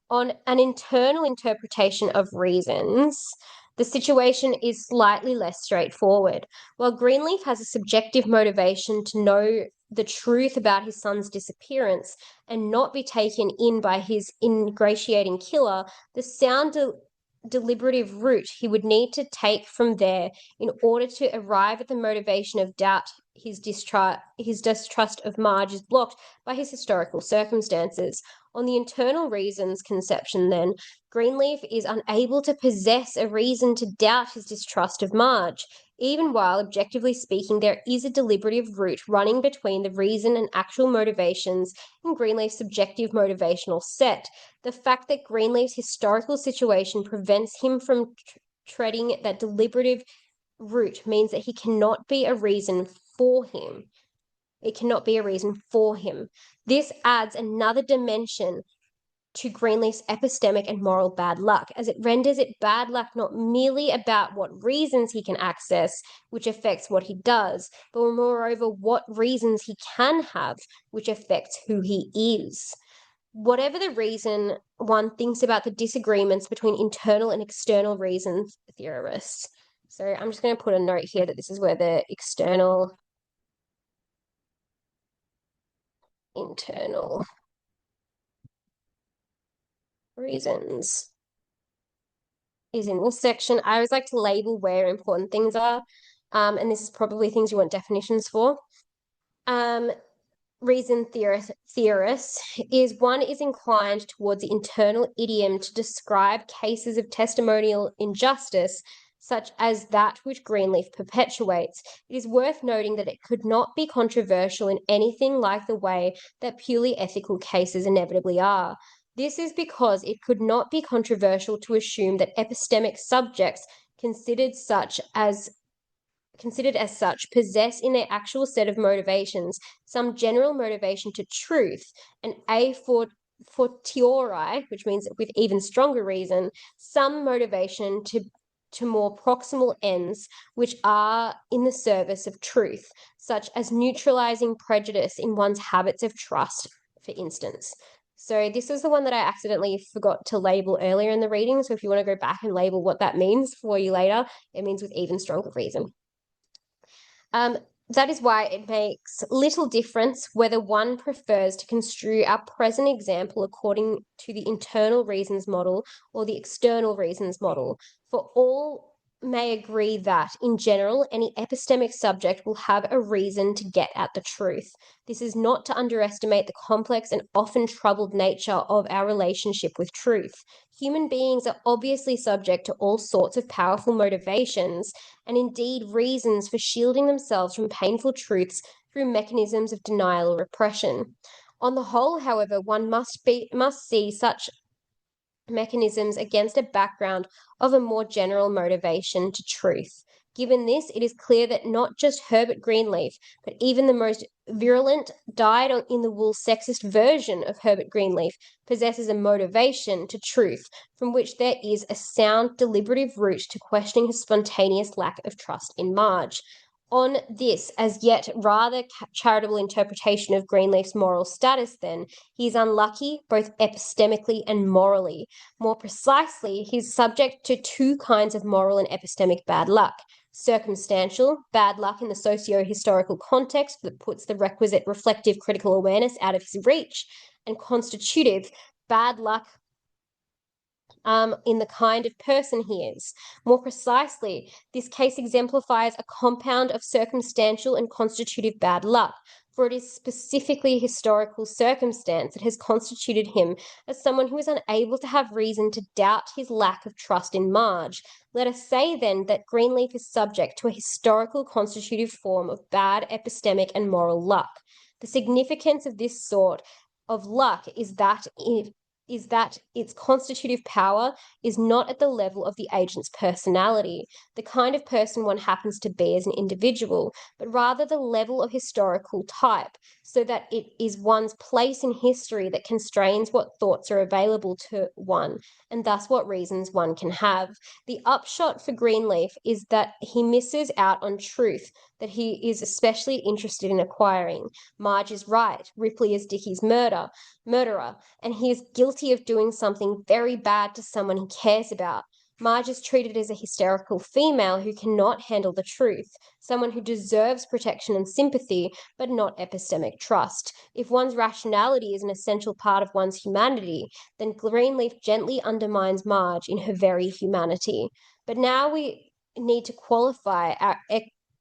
On an internal interpretation of reasons, the situation is slightly less straightforward. While Greenleaf has a subjective motivation to know the truth about his son's disappearance and not be taken in by his ingratiating killer, the sound deliberative route he would need to take from there in order to arrive at the motivation of doubt, his distrust of Marge is blocked by his historical circumstances. On the internal reasons conception, then, Greenleaf is unable to possess a reason to doubt his distrust of Marge, even while, objectively speaking, there is a deliberative route running between the reason and actual motivations in Greenleaf's subjective motivational set. The fact that Greenleaf's historical situation prevents him from treading that deliberative route means that he cannot be a reason for him. It cannot be a reason for him. This adds another dimension to Greenleaf's epistemic and moral bad luck, as it renders it bad luck not merely about what reasons he can access, which affects what he does, but moreover what reasons he can have, which affects who he is. Whatever the reason, one thinks about the disagreements between internal and external reasons, theorists. So I'm just going to put a note here that this is where the external, internal reasons is in this section. I always like to label where important things are, and this is probably things you want definitions for. Reason theorists is one is inclined towards the internal idiom to describe cases of testimonial injustice such as that which Greenleaf perpetuates, it is worth noting that it could not be controversial in anything like the way that purely ethical cases inevitably are. This is because it could not be controversial to assume that epistemic subjects considered as such possess in their actual set of motivations some general motivation to truth, and a fortiori, which means with even stronger reason, some motivation to more proximal ends which are in the service of truth, such as neutralizing prejudice in one's habits of trust, for instance. So this is the one that I accidentally forgot to label earlier in the reading. So if you want to go back and label what that means for you later, it means with even stronger reason. That is why it makes little difference whether one prefers to construe our present example according to the internal reasons model or the external reasons model, for all may agree that, in general, any epistemic subject will have a reason to get at the truth. This is not to underestimate the complex and often troubled nature of our relationship with truth. Human beings are obviously subject to all sorts of powerful motivations and indeed reasons for shielding themselves from painful truths through mechanisms of denial or repression. On the whole, however, one must see such mechanisms against a background of a more general motivation to truth. Given this, it is clear that not just Herbert Greenleaf, but even the most virulent, dyed-in-the-wool sexist version of Herbert Greenleaf possesses a motivation to truth from which there is a sound, deliberative root to questioning his spontaneous lack of trust in Marge. On this, as yet rather charitable interpretation of Greenleaf's moral status, then, he is unlucky both epistemically and morally. More precisely, he is subject to two kinds of moral and epistemic bad luck. Circumstantial, bad luck in the socio-historical context that puts the requisite reflective critical awareness out of his reach, and constitutive, bad luck in the kind of person he is. More precisely, this case exemplifies a compound of circumstantial and constitutive bad luck, for it is specifically historical circumstance that has constituted him as someone who is unable to have reason to doubt his lack of trust in Marge. Let us say, then, that Greenleaf is subject to a historical constitutive form of bad epistemic and moral luck. The significance of this sort of luck is that its constitutive power is not at the level of the agent's personality, the kind of person one happens to be as an individual, but rather the level of historical type, so that it is one's place in history that constrains what thoughts are available to one, and thus what reasons one can have. The upshot for Greenleaf is that he misses out on truth that he is especially interested in acquiring. Marge is right. Ripley is Dickie's murderer, and he is guilty of doing something very bad to someone he cares about. Marge is treated as a hysterical female who cannot handle the truth, someone who deserves protection and sympathy, but not epistemic trust. If one's rationality is an essential part of one's humanity, then Greenleaf gently undermines Marge in her very humanity. But now we need to qualify our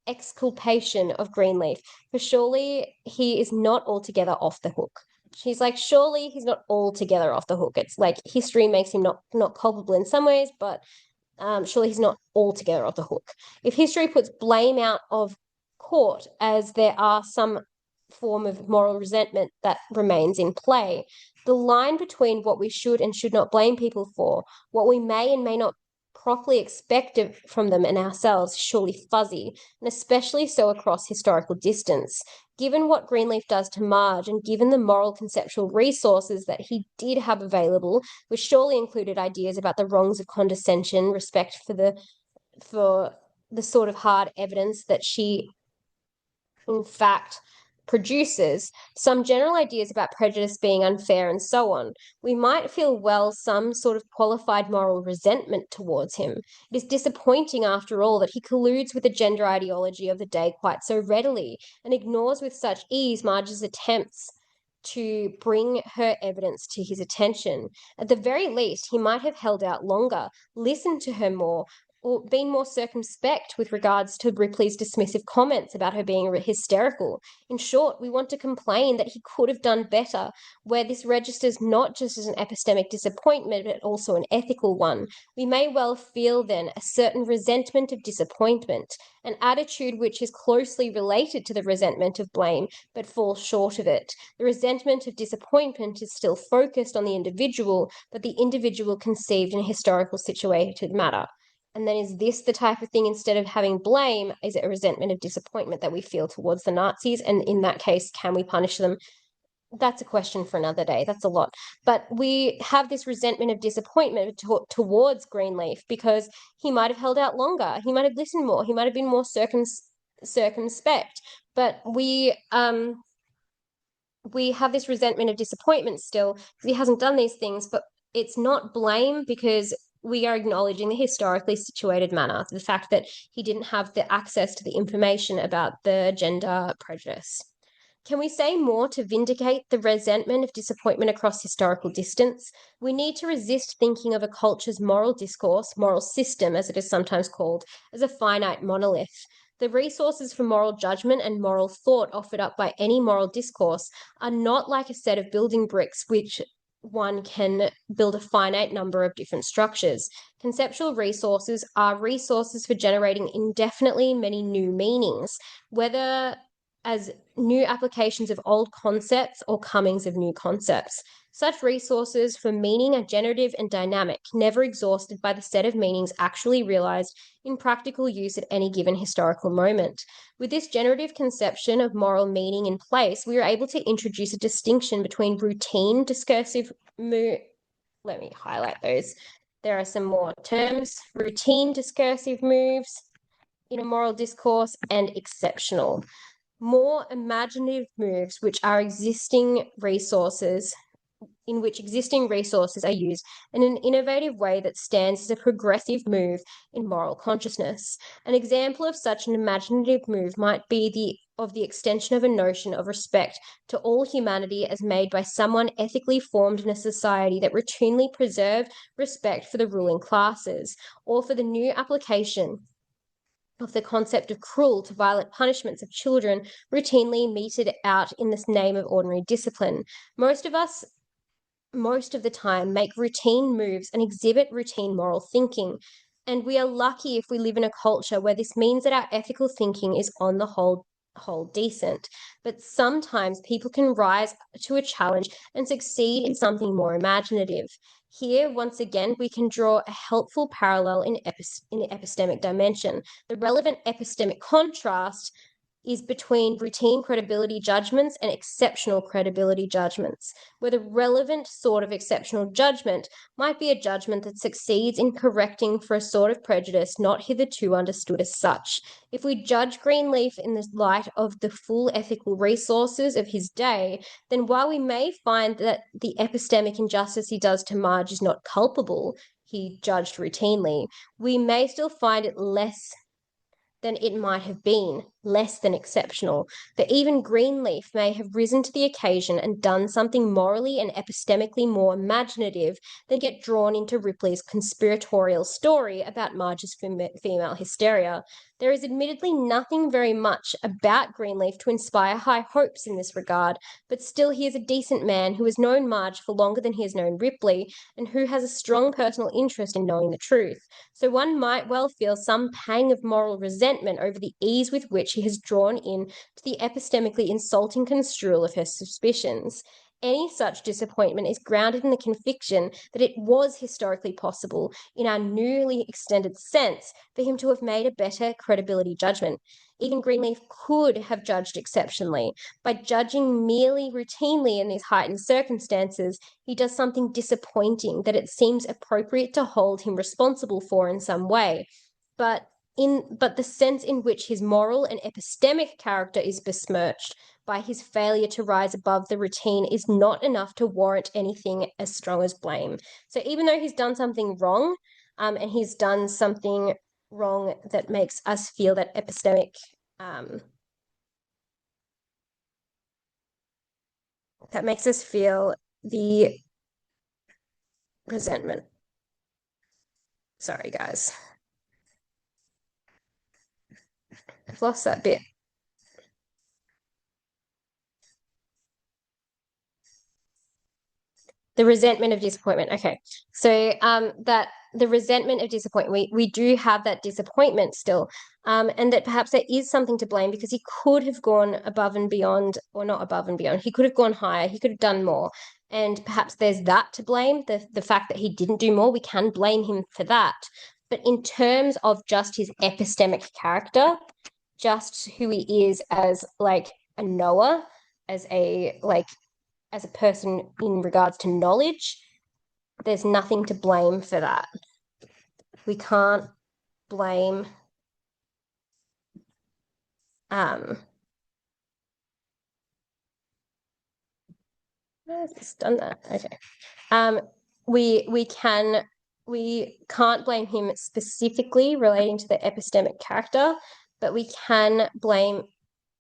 exculpation of Greenleaf, for surely he is not altogether off the hook. She's like, surely he's not altogether off the hook. It's like history makes him not culpable in some ways, but surely he's not altogether off the hook. If history puts blame out of court, as there are some form of moral resentment that remains in play, the line between what we should and should not blame people for, what we may and may not properly expect from them and ourselves, surely fuzzy, and especially so across historical distance. Given what Greenleaf does to Marge, and given the moral conceptual resources that he did have available, which surely included ideas about the wrongs of condescension, respect for the sort of hard evidence that she, in fact, produces, some general ideas about prejudice being unfair, and so on, we might feel, well, some sort of qualified moral resentment towards him. It is disappointing, after all, that he colludes with the gender ideology of the day quite so readily, and ignores with such ease Marge's attempts to bring her evidence to his attention. At the very least, he might have held out longer, listened to her more, or been more circumspect with regards to Ripley's dismissive comments about her being hysterical. In short, we want to complain that he could have done better, where this registers not just as an epistemic disappointment, but also an ethical one. We may well feel then a certain resentment of disappointment, an attitude which is closely related to the resentment of blame, but falls short of it. The resentment of disappointment is still focused on the individual, but the individual conceived in a historical situated matter. And then is this the type of thing, instead of having blame, is it a resentment of disappointment that we feel towards the Nazis? And in that case, can we punish them? That's a question for another day. That's a lot. But we have this resentment of disappointment towards Greenleaf because he might have held out longer. He might have listened more. He might have been more circumspect. But we have this resentment of disappointment still because he hasn't done these things, but it's not blame because we are acknowledging the historically situated manner, the fact that he didn't have the access to the information about the gender prejudice. Can we say more to vindicate the resentment of disappointment across historical distance? We need to resist thinking of a culture's moral discourse, moral system as it is sometimes called, as a finite monolith. The resources for moral judgment and moral thought offered up by any moral discourse are not like a set of building bricks which one can build a finite number of different structures. Conceptual resources are resources for generating indefinitely many new meanings, whether as new applications of old concepts or comings of new concepts. Such resources for meaning are generative and dynamic, never exhausted by the set of meanings actually realized in practical use at any given historical moment. With this generative conception of moral meaning in place, we are able to introduce a distinction between routine discursive let me highlight those. There are some more terms: routine discursive moves in a moral discourse and exceptional, more imaginative moves which are existing resources in which existing resources are used in an innovative way that stands as a progressive move in moral consciousness. An example of such an imaginative move might be the extension of a notion of respect to all humanity as made by someone ethically formed in a society that routinely preserved respect for the ruling classes, or for the new application of the concept of cruel to violent punishments of children routinely meted out in the name of ordinary discipline. Most of us, most of the time, make routine moves and exhibit routine moral thinking. And we are lucky if we live in a culture where this means that our ethical thinking is on the whole decent. But sometimes people can rise to a challenge and succeed in something more imaginative. Here, once again, we can draw a helpful parallel in the epistemic dimension. The relevant epistemic contrast is between routine credibility judgments and exceptional credibility judgments, where the relevant sort of exceptional judgment might be a judgment that succeeds in correcting for a sort of prejudice not hitherto understood as such. If we judge Greenleaf in the light of the full ethical resources of his day, then while we may find that the epistemic injustice he does to Marge is not culpable, he judged routinely, we may still find it less than it might have been, less than exceptional. For even Greenleaf may have risen to the occasion and done something morally and epistemically more imaginative than get drawn into Ripley's conspiratorial story about Marge's female hysteria. There is admittedly nothing very much about Greenleaf to inspire high hopes in this regard, but still he is a decent man who has known Marge for longer than he has known Ripley, and who has a strong personal interest in knowing the truth. So one might well feel some pang of moral resentment over the ease with which he has drawn in to the epistemically insulting construal of her suspicions. Any such disappointment is grounded in the conviction that it was historically possible, in our newly extended sense, for him to have made a better credibility judgment. Even Greenleaf could have judged exceptionally. By judging merely routinely in these heightened circumstances, he does something disappointing that it seems appropriate to hold him responsible for in some way. But the sense in which his moral and epistemic character is besmirched by his failure to rise above the routine is not enough to warrant anything as strong as blame. So even though he's done something wrong, and he's done something wrong that makes us feel that epistemic that makes us feel the resentment. Sorry, guys. I've lost that bit. The resentment of disappointment. Okay. So that the resentment of disappointment, we do have that disappointment still. And that perhaps there is something to blame because he could have gone above and beyond, or not above and beyond. He could have gone higher, he could have done more. And perhaps there's that to blame, the fact that he didn't do more, we can blame him for that. But in terms of just his epistemic character, just who he is as like a knower, as a person in regards to knowledge, there's nothing to blame for that. We can't blame I've just done that. Okay. We can't blame him specifically relating to the epistemic character, but we can blame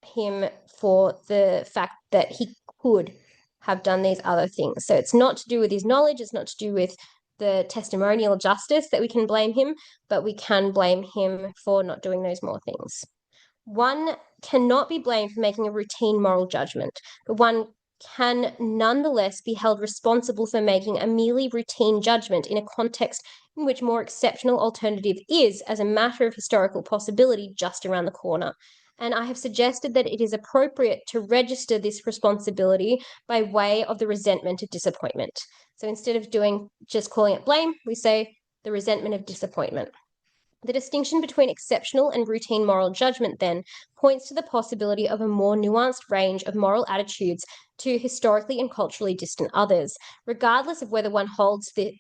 him for the fact that he could have done these other things. So it's not to do with his knowledge, it's not to do with the testimonial justice that we can blame him, but we can blame him for not doing those more things. One cannot be blamed for making a routine moral judgment, but one can nonetheless be held responsible for making a merely routine judgment in a context in which more exceptional alternative is, as a matter of historical possibility, just around the corner. And I have suggested that it is appropriate to register this responsibility by way of the resentment of disappointment. So instead of just calling it blame, we say the resentment of disappointment. The distinction between exceptional and routine moral judgment, then, points to the possibility of a more nuanced range of moral attitudes to historically and culturally distant others, regardless of whether one holds the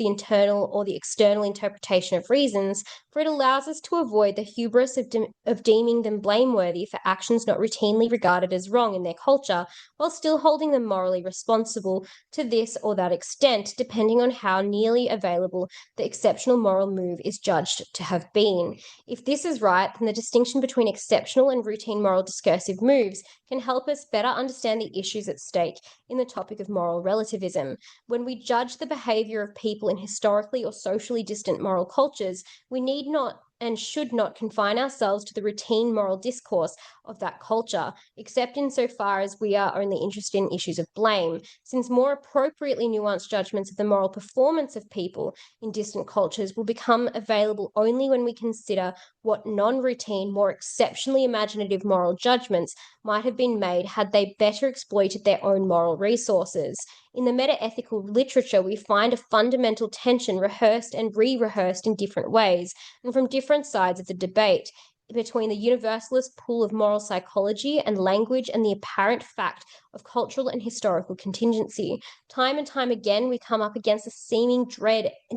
internal or the external interpretation of reasons, for it allows us to avoid the hubris of deeming them blameworthy for actions not routinely regarded as wrong in their culture, while still holding them morally responsible to this or that extent, depending on how nearly available the exceptional moral move is judged to have been. If this is right, then the distinction between exceptional and routine moral discursive moves can help us better understand the issues at stake in the topic of moral relativism. When we judge the behavior of people in historically or socially distant moral cultures, we need not and should not confine ourselves to the routine moral discourse of that culture, except insofar as we are only interested in issues of blame, since more appropriately nuanced judgments of the moral performance of people in distant cultures will become available only when we consider what non-routine, more exceptionally imaginative moral judgments might have been made had they better exploited their own moral resources. In the metaethical literature, we find a fundamental tension rehearsed and re-rehearsed in different ways and from different sides of the debate between the universalist pool of moral psychology and language and the apparent fact of cultural and historical contingency. Time and time again, we come up against a seeming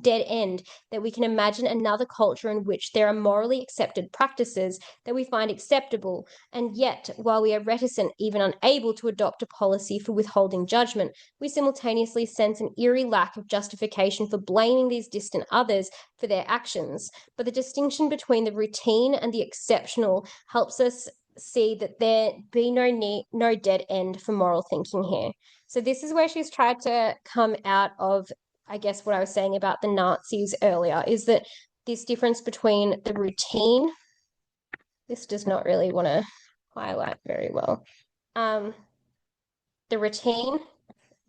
dead end that we can imagine another culture in which there are morally accepted practices that we find acceptable, and yet, while we are reticent, even unable to adopt a policy for withholding judgment, we simultaneously sense an eerie lack of justification for blaming these distant others for their actions. But the distinction between the routine and the exceptional helps us see that there be no dead end for moral thinking here. So this is where she's tried to come out of, I guess, what I was saying about the Nazis earlier, is that this difference between the routine, this does not really want to highlight very well. The routine,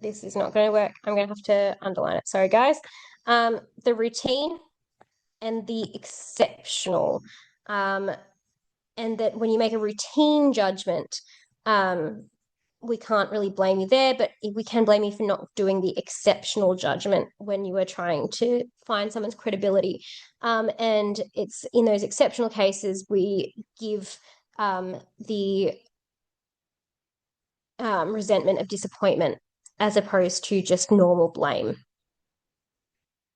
this is not going to work. I'm going to have to underline it. Sorry, guys. The routine and the exceptional. And that when you make a routine judgment, we can't really blame you there, but we can blame you for not doing the exceptional judgment when you were trying to find someone's credibility. And it's in those exceptional cases we give the resentment of disappointment as opposed to just normal blame.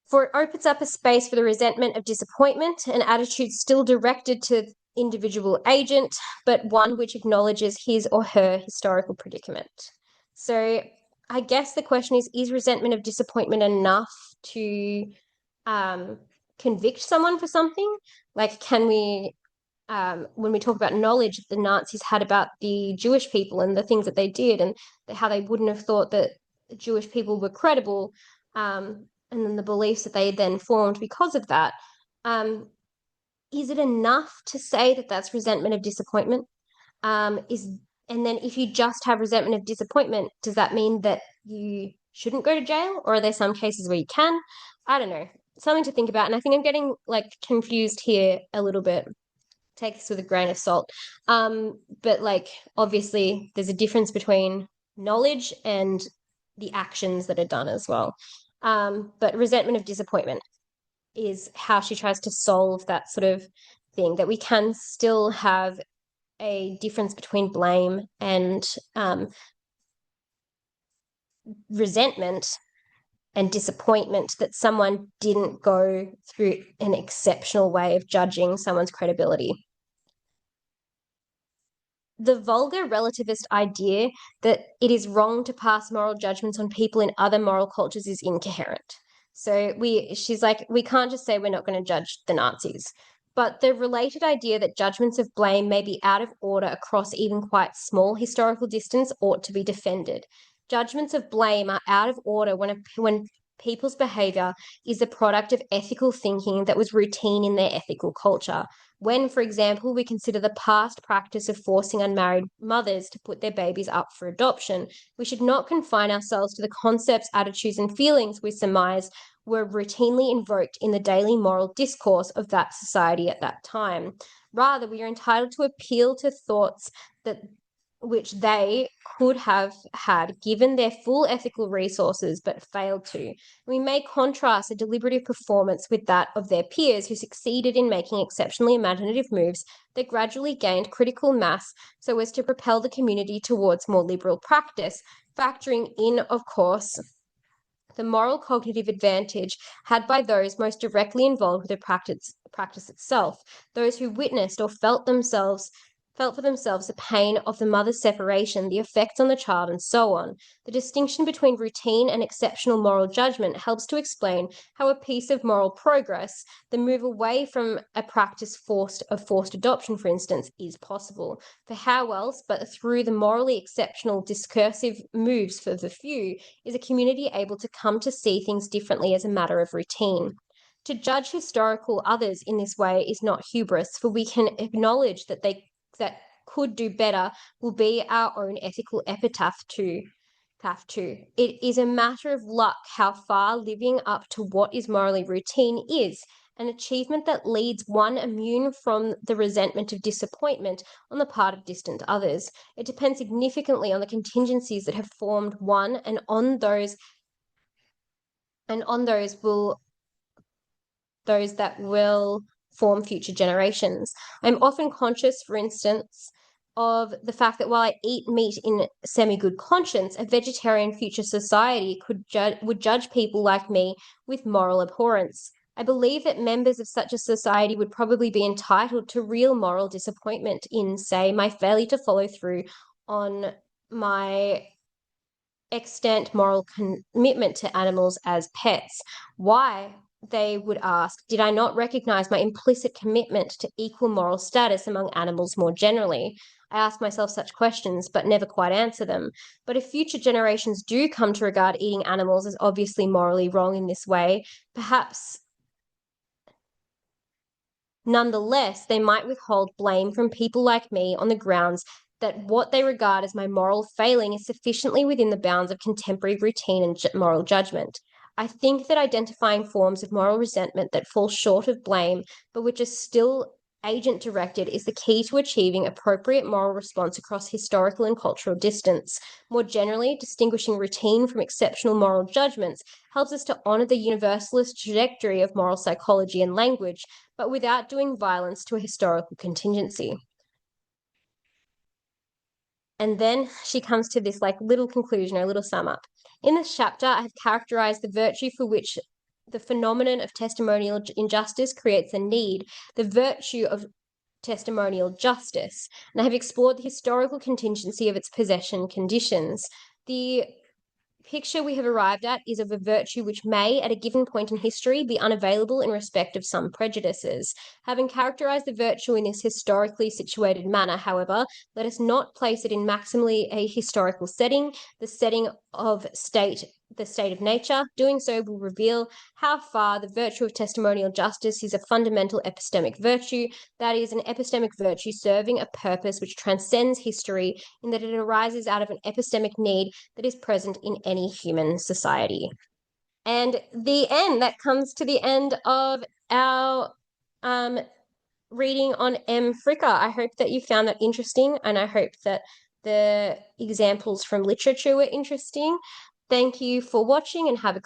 For it opens up a space for the resentment of disappointment, an attitude still directed to individual agent, but one which acknowledges his or her historical predicament. So I guess the question is resentment of disappointment enough to convict someone for something? Like, can we, when we talk about knowledge the Nazis had about the Jewish people and the things that they did and how they wouldn't have thought that Jewish people were credible, and then the beliefs that they then formed because of that, is it enough to say that that's resentment of disappointment? And then if you just have resentment of disappointment, does that mean that you shouldn't go to jail, or are there some cases where you can? I don't know. Something to think about. And I think I'm getting like confused here a little bit. Take this with a grain of salt. But like obviously there's a difference between knowledge and the actions that are done as well. But resentment of disappointment is how she tries to solve that sort of thing, that we can still have a difference between blame and resentment and disappointment that someone didn't go through an exceptional way of judging someone's credibility. The vulgar relativist idea that it is wrong to pass moral judgments on people in other moral cultures is incoherent. So she's like, we can't just say we're not going to judge the Nazis. But the related idea that judgments of blame may be out of order across even quite small historical distance ought to be defended. Judgments of blame are out of order when people's behavior is the product of ethical thinking that was routine in their ethical culture. When, for example, we consider the past practice of forcing unmarried mothers to put their babies up for adoption, we should not confine ourselves to the concepts, attitudes, and feelings we surmise were routinely invoked in the daily moral discourse of that society at that time. Rather, we are entitled to appeal to thoughts that which they could have had given their full ethical resources but failed to. We may contrast a deliberative performance with that of their peers who succeeded in making exceptionally imaginative moves that gradually gained critical mass so as to propel the community towards more liberal practice, factoring in, of course, the moral cognitive advantage had by those most directly involved with the practice itself, those who witnessed or felt for themselves the pain of the mother's separation, the effects on the child, and so on. The distinction between routine and exceptional moral judgment helps to explain how a piece of moral progress, the move away from a practice of forced adoption, for instance, is possible. For how else but through the morally exceptional discursive moves for the few is a community able to come to see things differently as a matter of routine. To judge historical others in this way is not hubris, for we can acknowledge that that could do better will be our own ethical epitaph too. It is a matter of luck how far living up to what is morally routine is, an achievement that leads one immune from the resentment of disappointment on the part of distant others. It depends significantly on the contingencies that have formed one, and on those will those that will form future generations. I'm often conscious, for instance, of the fact that while I eat meat in semi-good conscience, a vegetarian future society would judge people like me with moral abhorrence. I believe that members of such a society would probably be entitled to real moral disappointment in, say, my failure to follow through on my extant moral commitment to animals as pets. Why, they would ask, did I not recognize my implicit commitment to equal moral status among animals more generally? I ask myself such questions, but never quite answer them. But if future generations do come to regard eating animals as obviously morally wrong in this way, perhaps nonetheless, they might withhold blame from people like me on the grounds that what they regard as my moral failing is sufficiently within the bounds of contemporary routine and moral judgment. I think that identifying forms of moral resentment that fall short of blame, but which are still agent directed, is the key to achieving appropriate moral response across historical and cultural distance. More generally, distinguishing routine from exceptional moral judgments helps us to honor the universalist trajectory of moral psychology and language, but without doing violence to a historical contingency. And then she comes to this like little conclusion or little sum up. In this chapter, I have characterized the virtue for which the phenomenon of testimonial injustice creates a need, the virtue of testimonial justice, and I have explored the historical contingency of its possession conditions. The picture we have arrived at is of a virtue which may, at a given point in history, be unavailable in respect of some prejudices. Having characterized the virtue in this historically situated manner, however, let us not place it in maximally a historical setting, the setting of the state of nature. Doing so will reveal how far the virtue of testimonial justice is a fundamental epistemic virtue, that is, an epistemic virtue serving a purpose which transcends history in that it arises out of an epistemic need that is present in any human society. And that comes to the end of our reading on M Fricker. I hope that you found that interesting, and I hope that the examples from literature were interesting. Thank you for watching, and have a